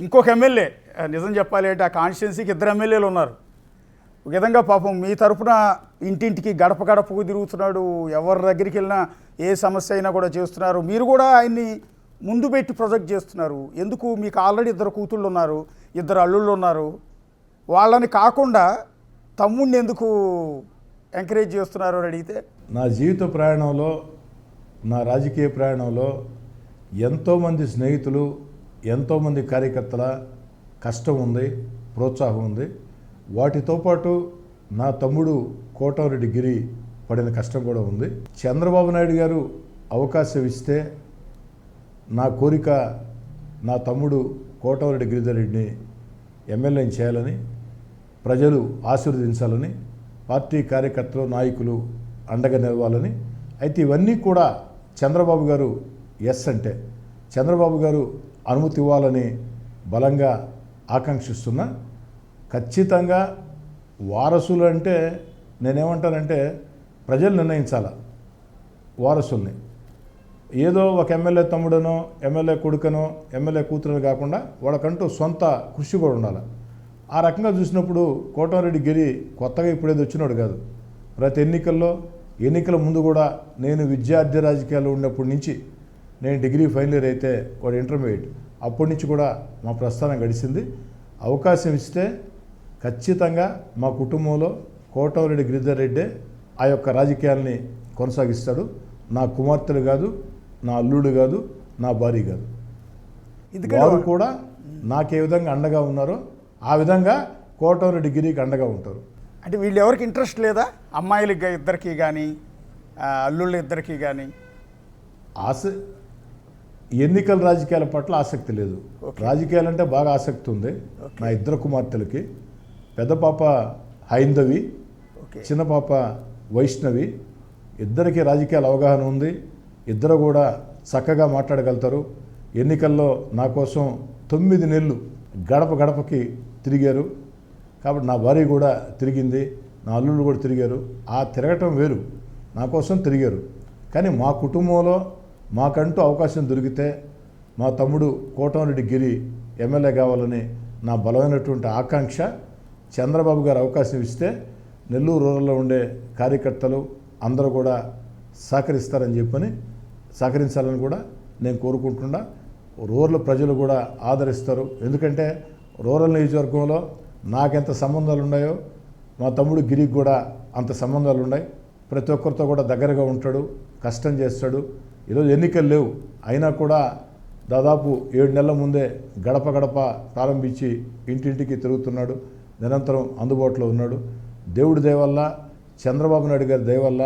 ఇంకొక ఎమ్మెల్యే నిజం చెప్పాలి అంటే ఆ కాన్స్టిట్యున్సీకి 2 ఎమ్మెల్యేలు ఉన్నారు. ఒక విధంగా పాపం మీ తరపున ఇంటింటికి గడప గడపకు తిరుగుతున్నాడు, ఎవరి దగ్గరికి వెళ్ళినా ఏ సమస్య అయినా కూడా చేస్తున్నారు. మీరు కూడా ఆయన్ని ముందు పెట్టి ప్రొజెక్ట్ చేస్తున్నారు. ఎందుకు? మీకు ఆల్రెడీ 2 కూతుళ్ళు ఉన్నారు, 2 అల్లుళ్ళు ఉన్నారు. వాళ్ళని కాకుండా తమ్ముడిని ఎందుకు ఎంకరేజ్ చేస్తున్నారు అని అడిగితే, నా జీవిత ప్రయాణంలో, నా రాజకీయ ప్రయాణంలో ఎంతోమంది స్నేహితులు, ఎంతోమంది కార్యకర్తల కష్టం ఉంది, ప్రోత్సాహం ఉంది. వాటితో పాటు నా తమ్ముడు కోటమిరెడ్డి గిరి పడిన కష్టం కూడా ఉంది. చంద్రబాబు నాయుడు గారు అవకాశం ఇస్తే నా కోరిక నా తమ్ముడు కోటమిరెడ్డి గిరిధర్ రెడ్డిని ఎమ్మెల్యేని చేయాలని, ప్రజలు ఆశీర్వదించాలని, పార్టీ కార్యకర్తలు నాయకులు అండగా నిలవాలని. అయితే ఇవన్నీ కూడా చంద్రబాబు గారు ఎస్ అంటే, చంద్రబాబు గారు అనుమతి ఇవ్వాలని బలంగా ఆకాంక్షిస్తున్నా. ఖచ్చితంగా వారసులు అంటే నేనేమంటానంటే ప్రజలు నిర్ణయించాల వారసుల్ని. ఏదో ఒక ఎమ్మెల్యే తమ్ముడనో, ఎమ్మెల్యే కొడుకనో, ఎమ్మెల్యే కూతురు కాకుండా వాళ్ళకంటూ సొంత కృషి కూడా ఉండాలి. ఆ రకంగా చూసినప్పుడు కోటమిరెడ్డి గిరి కొత్తగా ఇప్పుడేది వచ్చినాడు కాదు. ప్రతి ఎన్నికల ముందు కూడా నేను విద్యార్థి రాజకీయాల్లో ఉన్నప్పటి నుంచి, నేను డిగ్రీ ఫైనల్ ఇయర్ అయితే వాడు ఇంటర్మీడియట్, అప్పటి నుంచి కూడా మా ప్రస్థానం గడిచింది. అవకాశం ఇస్తే ఖచ్చితంగా మా కుటుంబంలో కోటమిరెడ్డి గిరిధర్ రెడ్డే ఆ యొక్క రాజకీయాల్ని కొనసాగిస్తాడు. నా కుమార్తెలు కాదు, నా అల్లుడు కాదు, నా భార్య కాదు. వారు కూడా నాకు ఏ విధంగా అండగా ఉన్నారో ఆ విధంగా కోటమిరెడ్డి గిరికి అండగా ఉంటారు. అంటే వీళ్ళు ఎవరికి ఇంట్రెస్ట్ లేదా? అమ్మాయిలకి ఇద్దరికి కానీ, అల్లుళ్ళు ఇద్దరికి కానీ ఎన్నికల రాజకీయాల పట్ల ఆసక్తి లేదు. రాజకీయాలంటే బాగా ఆసక్తి ఉంది. నా 2 కుమార్తెలకి, పెద్ద పాప హైందవి, చిన్న పాప వైష్ణవి. ఇద్దరికి రాజకీయాల అవగాహన ఉంది. ఇద్దరు కూడా చక్కగా మాట్లాడగలుగుతారు. ఎన్నికల్లో నా కోసం 9 నెలలు గడప గడపకి తిరిగారు. కాబట్టి నా భార్య కూడా తిరిగింది, నా అల్లుళ్ళు కూడా తిరిగారు. ఆ తిరగటం వేరు, నా కోసం తిరిగారు. కానీ మా కుటుంబంలో మాకంటూ అవకాశం దొరికితే మా తమ్ముడు కోటమిరెడ్డి గిరి ఎమ్మెల్యే కావాలని నా బలమైనటువంటి ఆకాంక్ష. చంద్రబాబు గారు అవకాశం ఇస్తే నెల్లూరు రూరల్లో ఉండే కార్యకర్తలు అందరూ కూడా సహకరించాలని కూడా నేను కోరుకుంటున్నా. రూరల్ ప్రజలు కూడా ఆదరిస్తారు. ఎందుకంటే రూరల్ నియోజకవర్గంలో నాకెంత సంబంధాలు ఉన్నాయో మా తమ్ముడు గిరికి కూడా అంత సంబంధాలు ఉన్నాయి. ప్రతి ఒక్కరితో కూడా దగ్గరగా ఉంటాడు, కష్టం చేస్తాడు. ఈరోజు ఎన్నికలు లేవు అయినా కూడా దాదాపు 7 నెలల ముందే గడప గడప ప్రారంభించి ఇంటింటికి తిరుగుతున్నాడు. నిరంతరం అందుబాటులో ఉన్నాడు. దేవుడి దయ వల్ల, చంద్రబాబు నాయుడు గారి దయ వల్ల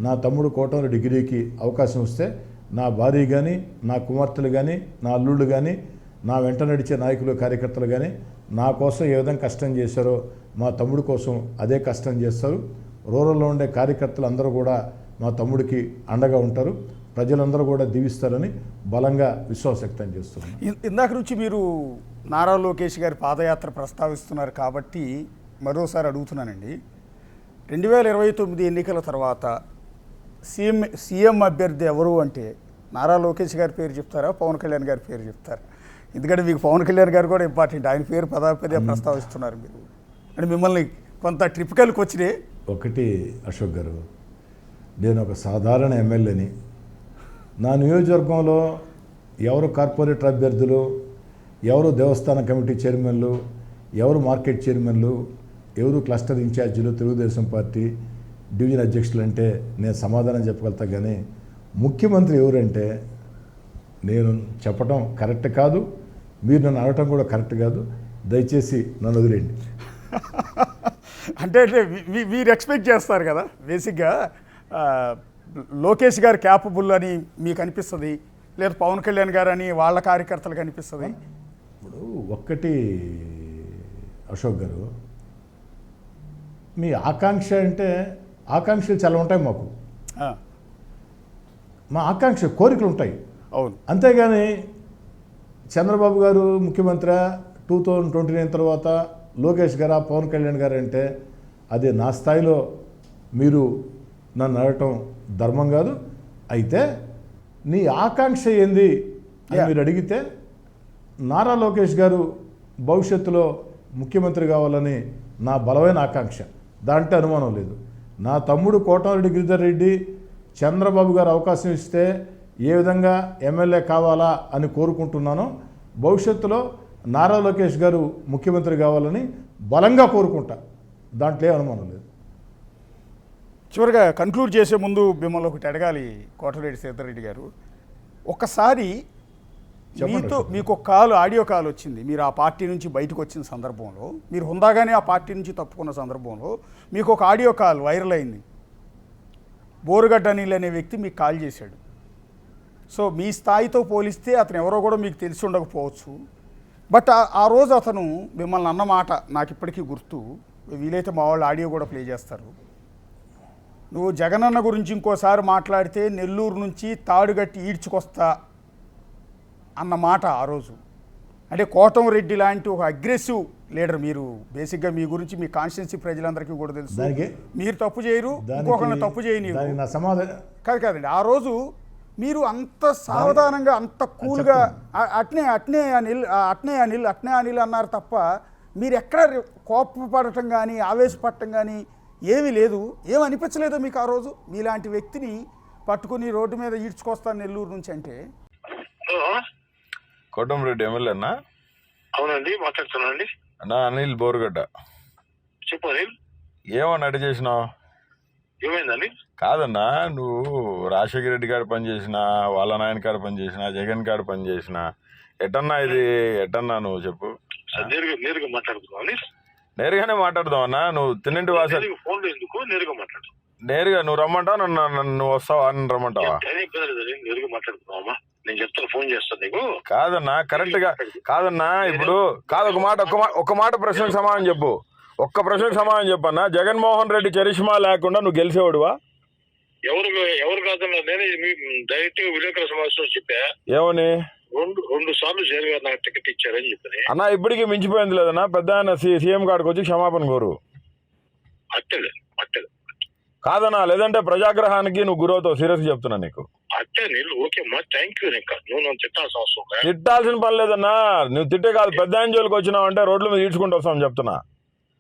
నా తమ్ముడు కోటమిరెడ్డి గిరికి అవకాశం వస్తే నా భార్య కానీ, నా కుమార్తెలు కానీ, నా అల్లుళ్ళు కానీ, నా వెంట నడిచే నాయకులు కార్యకర్తలు కానీ నా కోసం ఏ విధంగా కష్టం చేశారో మా తమ్ముడి కోసం అదే కష్టం చేస్తారు. రూరల్లో ఉండే కార్యకర్తలు అందరూ కూడా మా తమ్ముడికి అండగా ఉంటారు. ప్రజలందరూ కూడా దీవిస్తారని బలంగా విశ్వాసం వ్యక్తం చేస్తున్నారు. ఇందాక నుంచి మీరు నారా లోకేష్ గారి పాదయాత్ర ప్రస్తావిస్తున్నారు కాబట్టి మరోసారి అడుగుతున్నానండి. 2029 ఎన్నికల తర్వాత సీఎం అభ్యర్థి ఎవరు అంటే నారా లోకేష్ గారి పేరు చెప్తారా, పవన్ కళ్యాణ్ గారి పేరు చెప్తారా? ఎందుకంటే మీకు పవన్ కళ్యాణ్ గారు కూడా ఇంపార్టెంట్. ఆయన పేరు పదే ప్రస్తావిస్తున్నారు మీరు. అంటే మిమ్మల్ని కొంత ట్రిపికల్కి వచ్చినాయి. ఒకటి అశోక్ గారు, నేను ఒక సాధారణ ఎమ్మెల్యేని. నా నియోజకవర్గంలో ఎవరు కార్పొరేటర్ అభ్యర్థులు, ఎవరు దేవస్థాన కమిటీ చైర్మన్లు, ఎవరు మార్కెట్ చైర్మన్లు, ఎవరు క్లస్టర్ ఇన్ఛార్జీలు, తెలుగుదేశం పార్టీ డివిజన్ అధ్యక్షులు అంటే నేను సమాధానం చెప్పగలుగుతా. కానీ ముఖ్యమంత్రి ఎవరంటే నేను చెప్పడం కరెక్ట్ కాదు, మీరు నన్ను అడగటం కూడా కరెక్ట్ కాదు. దయచేసి నన్ను వదిలేండి. అంటే మీరు ఎక్స్పెక్ట్ చేస్తారు కదా బేసిక్గా లోకేష్ గారు క్యాపబుల్ అని మీకు అనిపిస్తుంది, లేదా పవన్ కళ్యాణ్ గారు అని వాళ్ళ కార్యకర్తలకు అనిపిస్తుంది. ఇప్పుడు ఒక్కటి అశోక్ గారు, మీ ఆకాంక్ష అంటే ఆకాంక్షలు చాలా ఉంటాయి మాకు. మా ఆకాంక్ష కోరికలు ఉంటాయి. అవును. అంతేగాని చంద్రబాబు గారు ముఖ్యమంత్రి 2029 తర్వాత లోకేష్ గారు, పవన్ కళ్యాణ్ గారు అంటే అది నా స్థాయిలో మీరు నన్ను అడగటం ధర్మం కాదు. అయితే నీ ఆకాంక్ష ఏంది అని మీరు అడిగితే నారా లోకేష్ గారు భవిష్యత్తులో ముఖ్యమంత్రి కావాలని నా బలమైన ఆకాంక్ష, దాంట్లో అనుమానం లేదు. నా తమ్ముడు కోటమిరెడ్డి గిరిధర్ రెడ్డి చంద్రబాబు గారు అవకాశం ఇస్తే ఏ విధంగా ఎమ్మెల్యే కావాలా అని కోరుకుంటున్నానో, భవిష్యత్తులో నారా లోకేష్ గారు ముఖ్యమంత్రి కావాలని బలంగా కోరుకుంటా, దాంట్లో ఏ అనుమానం లేదు. చివరిగా కన్క్లూడ్ చేసే ముందు మిమ్మల్ని ఒకటి అడగాలి కోటమిరెడ్డి సీతారెడ్డి గారు. ఒక్కసారి మీతో మీకు ఒక ఆడియో కాల్ వచ్చింది, మీరు ఆ పార్టీ నుంచి బయటకు వచ్చిన సందర్భంలో, మీరు హుందాగానే ఆ పార్టీ నుంచి తప్పుకున్న సందర్భంలో మీకు ఒక ఆడియో కాల్ వైరల్ అయింది. బోరుగడ్డ అనిల్ అనే వ్యక్తి మీకు కాల్ చేశాడు. సో మీ స్థాయితో పోలిస్తే అతను ఎవరో కూడా మీకు తెలిసి ఉండకపోవచ్చు. బట్ ఆ రోజు అతను మిమ్మల్ని అన్న మాట నాకు ఇప్పటికీ గుర్తు. వీలైతే మా వాళ్ళు ఆడియో కూడా ప్లే చేస్తారు. నువ్వు జగనన్న గురించి ఇంకోసారి మాట్లాడితే నెల్లూరు నుంచి తాడుగట్టి ఈడ్చుకొస్తా అన్న మాట ఆ రోజు. అంటే కోటమిరెడ్డి లాంటి ఒక అగ్రెసివ్ లీడర్. మీరు బేసిక్గా మీ గురించి మీ కాన్స్టిట్యున్సీ ప్రజలందరికీ కూడా తెలుసు. మీరు తప్పు చేయరు, ఇంకొకరిని తప్పు చేయనీరు. కాదండి, ఆ రోజు మీరు అంత సావధానంగా అంత కూల్గా అట్నే అనిల్ అన్నారు తప్ప మీరు ఎక్కడ కోపపడటం కానీ ఆవేశపడటం కానీ ఏమీ లేదు. ఏమి అనిపించలేదో మీకు ఆ రోజు? మీలాంటి వ్యక్తిని పట్టుకుని రోడ్డు మీద ఈడ్చుకొస్తాను నెల్లూరు నుంచి అంటే? కోటమిరెడ్డి ఎమ్మెల్యే అన్నా? అవునండి, మాట్లాడుతున్నానండి. అన్నా అనిల్ బోరుగడ్డ. చెప్పు అనిల్. ఏమన్నా అడ్డు చేసినావు? ఏమైందండి? కాదన్నా, నువ్వు రాజశేఖర రెడ్డి గారు పనిచేసినా, వాళ్ళ నాయన గారు పనిచేసినా, జగన్ గారు పనిచేసినా, ఎటన్నా ఇది ఎటన్నా నువ్వు చెప్పు. నేరుగా మాట్లాడుతున్నావు. నేరుగానే మాట్లాడదాం అన్నా. నువ్వు తిన్నింటి వాస ఫోన్లో ఎందుకు నేరుగా మాట్లాడు. నేరుగా నువ్వు రమ్మంటావు, నువ్వు వస్తావా అని రమ్మంటావా? నేరుగా మాట్లాడుతున్నావమ్మా, నేను చెప్తాను, ఫోన్ చేస్తాను నీకు. కాదన్నా, కరెక్ట్ గా కాదన్నా. ఇప్పుడు కాదు, ఒక మాట ప్రశ్నకు సమాధానం చెప్పు. ఒక్క ప్రశ్నకు సమాధానం చెప్పన్నా. జగన్మోహన్ రెడ్డి చరిష్మా లేకుండా నువ్వు గెలిచేవాడువా? ఎవరు కాదన్నా, నేనే డైరెక్ట్ విలేకరుల సమావేశంలో చెప్పా. ఏమని? రెండు సార్లు జగన్ గారు నాకు టికెట్ ఇచ్చారని చెప్పని. అన్నా ఇప్పటికీ మించిపోయింది లేదన్నా. పెద్ద ఆయన సీఎం కాడికి వచ్చి క్షమాపణ కోరు. అట్టలే కాదన్నా, లేదంటే ప్రజాగ్రహానికి నువ్వు గురవుతావు. సీరియస్ చెప్తున్నా నీకు. అట్టే నీళ్ళు ఓకే అమ్మా, థ్యాంక్ యూ. నువ్వు నన్ను తిట్టాల్సిన అవసరం లేదు. తిట్టాల్సిన పని లేదన్నా. నువ్వు తిట్టే కాదు, పెద్ద ఆయన జోలికి వచ్చినావు అంటే రోడ్ల మీద ఈడ్చుకుంటూ వస్తాం చెప్తున్నా.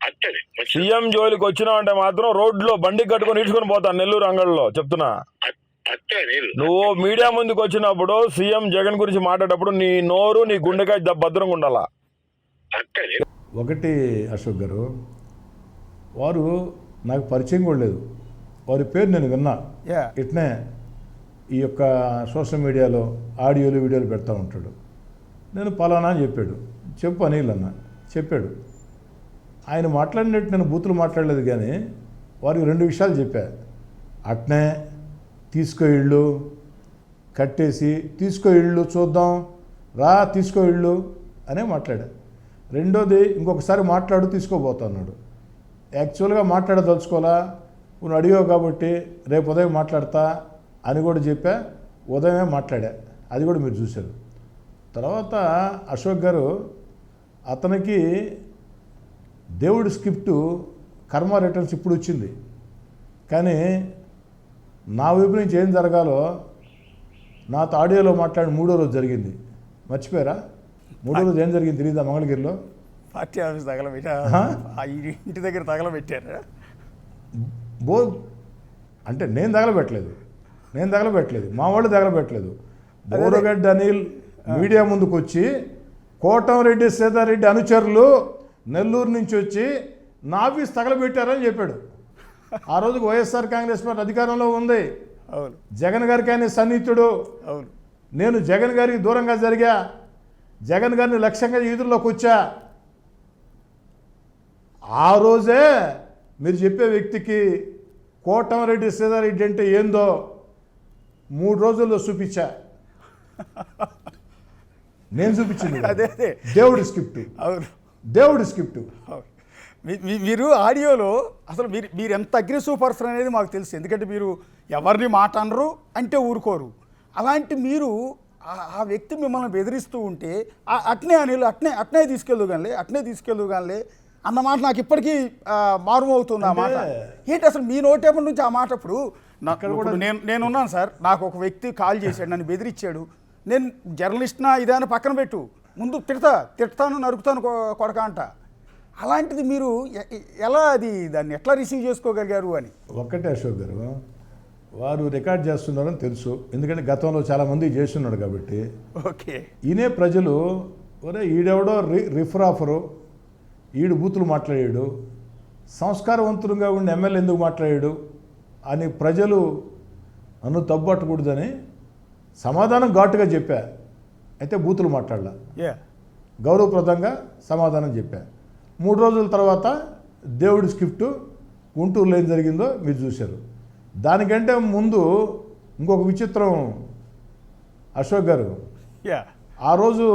అట్టలే సీఎం జోలికి వచ్చినావు అంటే మాత్రం రోడ్లో బండి కట్టుకుని ఈడ్చుకుని పోతాను నెల్లూరు అంగళ్ళలో చెప్తున్నా. నువ్వు మీడియా ముందుకు వచ్చినప్పుడు సీఎం జగన్ గురించి మాట్లాడేటప్పుడు నీ నోరు నీ గుండెకాయ భద్రంగా ఉండాలా. ఒకటి అశోక్ గారు, వారు నాకు పరిచయం కూడా లేదు. వారి పేరు నేను విన్నా. ఇట్నే ఈ యొక్క సోషల్ మీడియాలో ఆడియోలు వీడియోలు పెడతా ఉంటాడు. నేను పలానా అని చెప్పు అనిల్ అన్న చెప్పాడు. ఆయన మాట్లాడినట్టు నేను బూతులు మాట్లాడలేదు, కానీ వారికి 2 విషయాలు చెప్పా. అట్నే తీసుకో ఇళ్ళు కట్టేసి తీసుకో ఇళ్ళు చూద్దాం రా తీసుకో ఇళ్ళు అనే మాట్లాడా. రెండోది ఇంకొకసారి మాట్లాడు తీసుకోబోతా అన్నాడు. యాక్చువల్గా మాట్లాడదలుచుకోవాలా, నువ్వు అడిగావు కాబట్టి రేపు ఉదయం మాట్లాడతా అని కూడా చెప్పా. ఉదయమే మాట్లాడా, అది కూడా మీరు చూశారు. తర్వాత అశోక్ గారు, అతనికి దేవుడి స్క్రిప్టు కర్మ రిటర్న్స్ ఇప్పుడు వచ్చింది, కానీ నా వైపు నుంచి ఏం జరగాలో నాతో ఆడియోలో మాట్లాడి 3వ రోజు జరిగింది. మర్చిపోయారా? 3వ రోజు ఏం జరిగింది తెలియదా? మంగళగిరిలో పార్టీ ఆఫీస్ తగలబెట్టారు, ఇంటి దగ్గర తగలబెట్టారు. అంటే నేను తగలబెట్టలేదు, మా వాళ్ళు తగలబెట్టలేదు. బోరుగడ్డ అనిల్ మీడియా ముందుకు వచ్చి కోటమిరెడ్డి సీతారెడ్డి అనుచరులు నెల్లూరు నుంచి వచ్చి నా ఆఫీస్ తగలబెట్టారని చెప్పాడు. ఆ రోజుకు వైఎస్ఆర్ కాంగ్రెస్ పార్టీ అధికారంలో ఉంది. అవును, జగన్ గారికి ఆయన సన్నిహితుడు. అవును, నేను జగన్ గారికి దూరంగా జరిగా, జగన్ గారిని లక్ష్యంగా ఈదుల్లోకి వచ్చా. ఆ రోజే మీరు చెప్పే వ్యక్తికి కోటమిరెడ్డి సీతారెడ్డి అంటే ఏందో 3 రోజుల్లో చూపించా. నేను చూపించింది అదే దేవుడి స్క్రిప్ట్. అవును, దేవుడి స్క్రిప్ట్. మీరు ఆడియోలో అసలు మీరు ఎంత అగ్రెసివ్ పర్సన్ అనేది మాకు తెలుసు. ఎందుకంటే మీరు ఎవరిని మాట అనరు అంటే ఊరుకోరు. అలాంటి మీరు ఆ వ్యక్తి మిమ్మల్ని బెదిరిస్తూ ఉంటే అట్నే తీసుకెళ్ళు కానీ అన్న మాట నాకు ఇప్పటికీ మారుమవుతుంది. ఆ మాట ఏంటి అసలు మీ నోటేపటి నుంచి ఆ మాట? ఇప్పుడు నేనున్నాను సార్, నాకు ఒక వ్యక్తి కాల్ చేశాడు, నన్ను బెదిరించాడు. నేను జర్నలిస్ట్నా ఇదే అని పక్కన పెట్టు, ముందు తిడతాను నరుకుతాను కొడక అంట. అలాంటిది మీరు ఎలా దాన్ని ఎట్లా రిసీవ్ చేసుకోగలిగారు అని? ఒక్కటే అశోక్ గారు, వారు రికార్డ్ చేస్తున్నారని తెలుసు, ఎందుకంటే గతంలో చాలామంది చేస్తున్నాడు కాబట్టి. ఓకే. ఈయనే ప్రజలు ఒరే ఈడెవడో రిఫరాఫరు, ఈడు బూతులు మాట్లాడాడు, సంస్కారవంతులుగా ఉండి ఎమ్మెల్యే ఎందుకు మాట్లాడాడు అని ప్రజలు నన్ను తప్పుపట్టకూడదని సమాధానం ఘాటుగా చెప్పా. అయితే బూతులు మాట్లాడలా, గౌరవప్రదంగా సమాధానం చెప్పా. 3 రోజుల తర్వాత దేవుడి స్క్రిప్ట్ గుంటూరులో ఏం జరిగిందో మీరు చూశారు. దానికంటే ముందు ఇంకొక విచిత్రం అశోక్ గారు, ఆ రోజు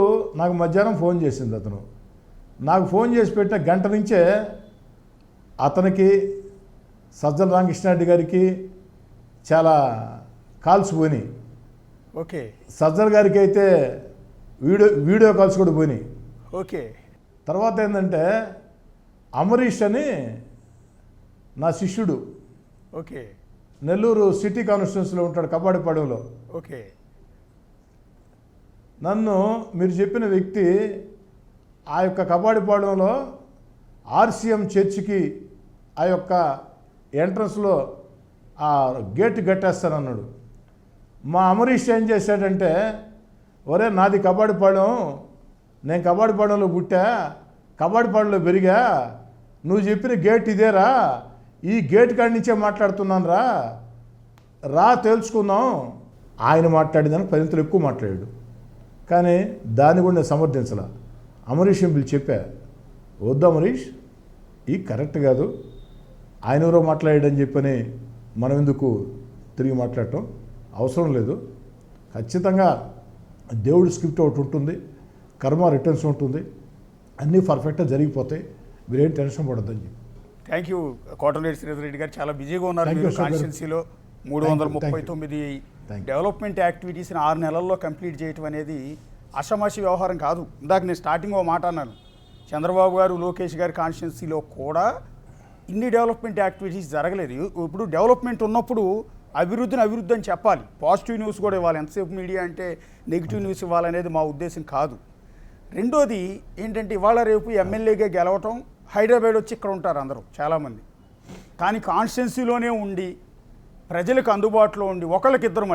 నాకు మధ్యాహ్నం ఫోన్ చేసింది అతను. నాకు ఫోన్ చేసి పెట్టిన గంట నుంచే అతనికి సజ్జల రామకృష్ణారెడ్డి గారికి చాలా కాల్స్ పోయినాయి. ఓకే. సజ్జల గారికి అయితే వీడియో కాల్స్ కూడా పోయినాయి. ఓకే. తర్వాత ఏంటంటే అమరీష్ అని నా శిష్యుడు, ఓకే, నెల్లూరు సిటీ కాన్స్టిట్యున్సీలో ఉంటాడు, కబాడిపాడెంలో. ఓకే. నన్ను మీరు చెప్పిన వ్యక్తి ఆ యొక్క కబాడిపాడెంలో ఆర్సీఎం చర్చికి ఆ యొక్క ఎంట్రన్స్లో ఆ గేట్ కట్టేస్తానన్నాడు. మా అమరీష్ ఏం చేశాడంటే, ఒరే నాది కబాడిపాడెం, నేను కబాడిపాడెంలో పుట్టా, కబాడిపాడెంలో పెరిగా, నువ్వు చెప్పిన గేట్ ఇదేరా, ఈ గేట్ కాడి నుంచే మాట్లాడుతున్నాను రా తెలుసుకుందాం. ఆయన మాట్లాడిందని 10 ఎక్కువ మాట్లాడాడు. కానీ దాన్ని కూడా నేను సమర్థించాల. అమరీష్ పిలిచి చెప్పా, వద్దు అమరీష్, ఈ కరెక్ట్ కాదు, ఆయన ఎవరో మాట్లాడాడని చెప్పని మనం ఎందుకు తిరిగి మాట్లాడటం అవసరం లేదు. ఖచ్చితంగా దేవుడి స్క్రిప్ట్ ఒకటి ఉంటుంది, కర్మ రిటర్న్స్ ఉంటుంది, అన్నీ పర్ఫెక్ట్గా జరిగిపోతాయి, మీరేం టెన్షన్ పడొద్దని చెప్పి. థ్యాంక్ యూ కోటమిరెడ్డి శ్రీధర్ రెడ్డి గారు. చాలా బిజీగా ఉన్నారు మీరు. కాన్స్టిట్యున్సీలో 339 డెవలప్మెంట్ యాక్టివిటీస్ని 6 నెలల్లో కంప్లీట్ చేయటం అనేది అషమాషి వ్యవహారం కాదు. ఇందాక నేను స్టార్టింగ్ ఓ మాట అన్నాను, చంద్రబాబు గారు లోకేష్ గారి కాన్స్టిట్యున్సీలో కూడా ఇన్ని డెవలప్మెంట్ యాక్టివిటీస్ జరగలేదు. ఇప్పుడు డెవలప్మెంట్ ఉన్నప్పుడు అభివృద్ధి అని చెప్పాలి, పాజిటివ్ న్యూస్ కూడా ఇవ్వాలి. ఎంతసేపు మీడియా అంటే నెగిటివ్ న్యూస్ ఇవ్వాలనేది మా ఉద్దేశం కాదు. రెండోది ఏంటంటే, ఇవాళ రేపు ఎమ్మెల్యేగా గెలవటం, హైదరాబాద్ వచ్చి ఇక్కడ ఉంటారు అందరూ చాలామంది, కానీ కాన్స్టిట్యున్సీలోనే ఉండి ప్రజలకు అందుబాటులో ఉండి ఒకళ్ళకిద్దరు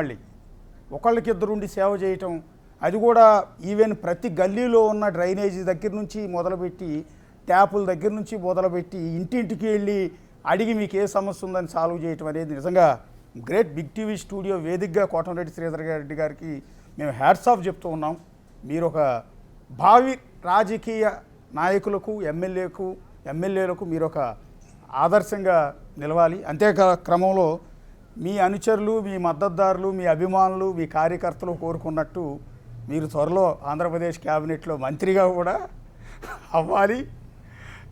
ఉండి సేవ చేయటం, అది కూడా ఈవెన్ ప్రతి గల్లీలో ఉన్న డ్రైనేజీ దగ్గర నుంచి మొదలుపెట్టి, ట్యాపుల దగ్గర నుంచి మొదలుపెట్టి, ఇంటింటికి వెళ్ళి అడిగి మీకు ఏ సమస్య ఉందని సాల్వ్ చేయటం అనేది నిజంగా గ్రేట్. బిగ్ టీవీ స్టూడియో వేదికగా కోటమిరెడ్డి శ్రీధర్ రెడ్డి గారికి మేము హ్యాట్స్ ఆఫ్ చెప్తూ ఉన్నాం. మీరు ఒక భావి రాజకీయ నాయకులకు, ఎమ్మెల్యేలకు మీరు ఒక ఆదర్శంగా నిలవాలి. అంతే క్రమంలో మీ అనుచరులు, మీ మద్దతుదారులు, మీ అభిమానులు, మీ కార్యకర్తలు కోరుకున్నట్టు మీరు త్వరలో ఆంధ్రప్రదేశ్ క్యాబినెట్లో మంత్రిగా కూడా అవ్వాలి.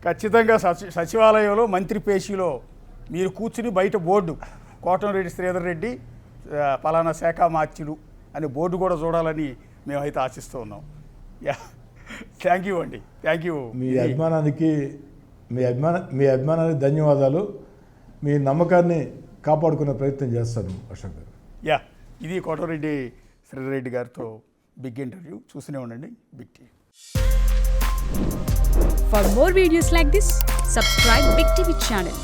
ఖచ్చితంగా సచివాలయంలో మంత్రి పేషీలో మీరు కూర్చుని బయట బోర్డు కోటమిరెడ్డి శ్రీధర్ రెడ్డి పలానా శాఖ మార్చులు అనే బోర్డు కూడా చూడాలని మేమైతే ఆశిస్తూ ఉన్నాం. థ్యాంక్ యూ అండి, థ్యాంక్ యూ. మీ అభిమానానికి ధన్యవాదాలు. మీ నమ్మకాన్ని కాపాడుకునే ప్రయత్నం చేస్తాను అశోక్ గారు. ఇది కోటమిరెడ్డి శ్రీధర్ రెడ్డి గారితో బిగ్ ఇంటర్వ్యూ. చూస్తూనే ఉండండి big TV. For more videos like this, subscribe Big TV channel.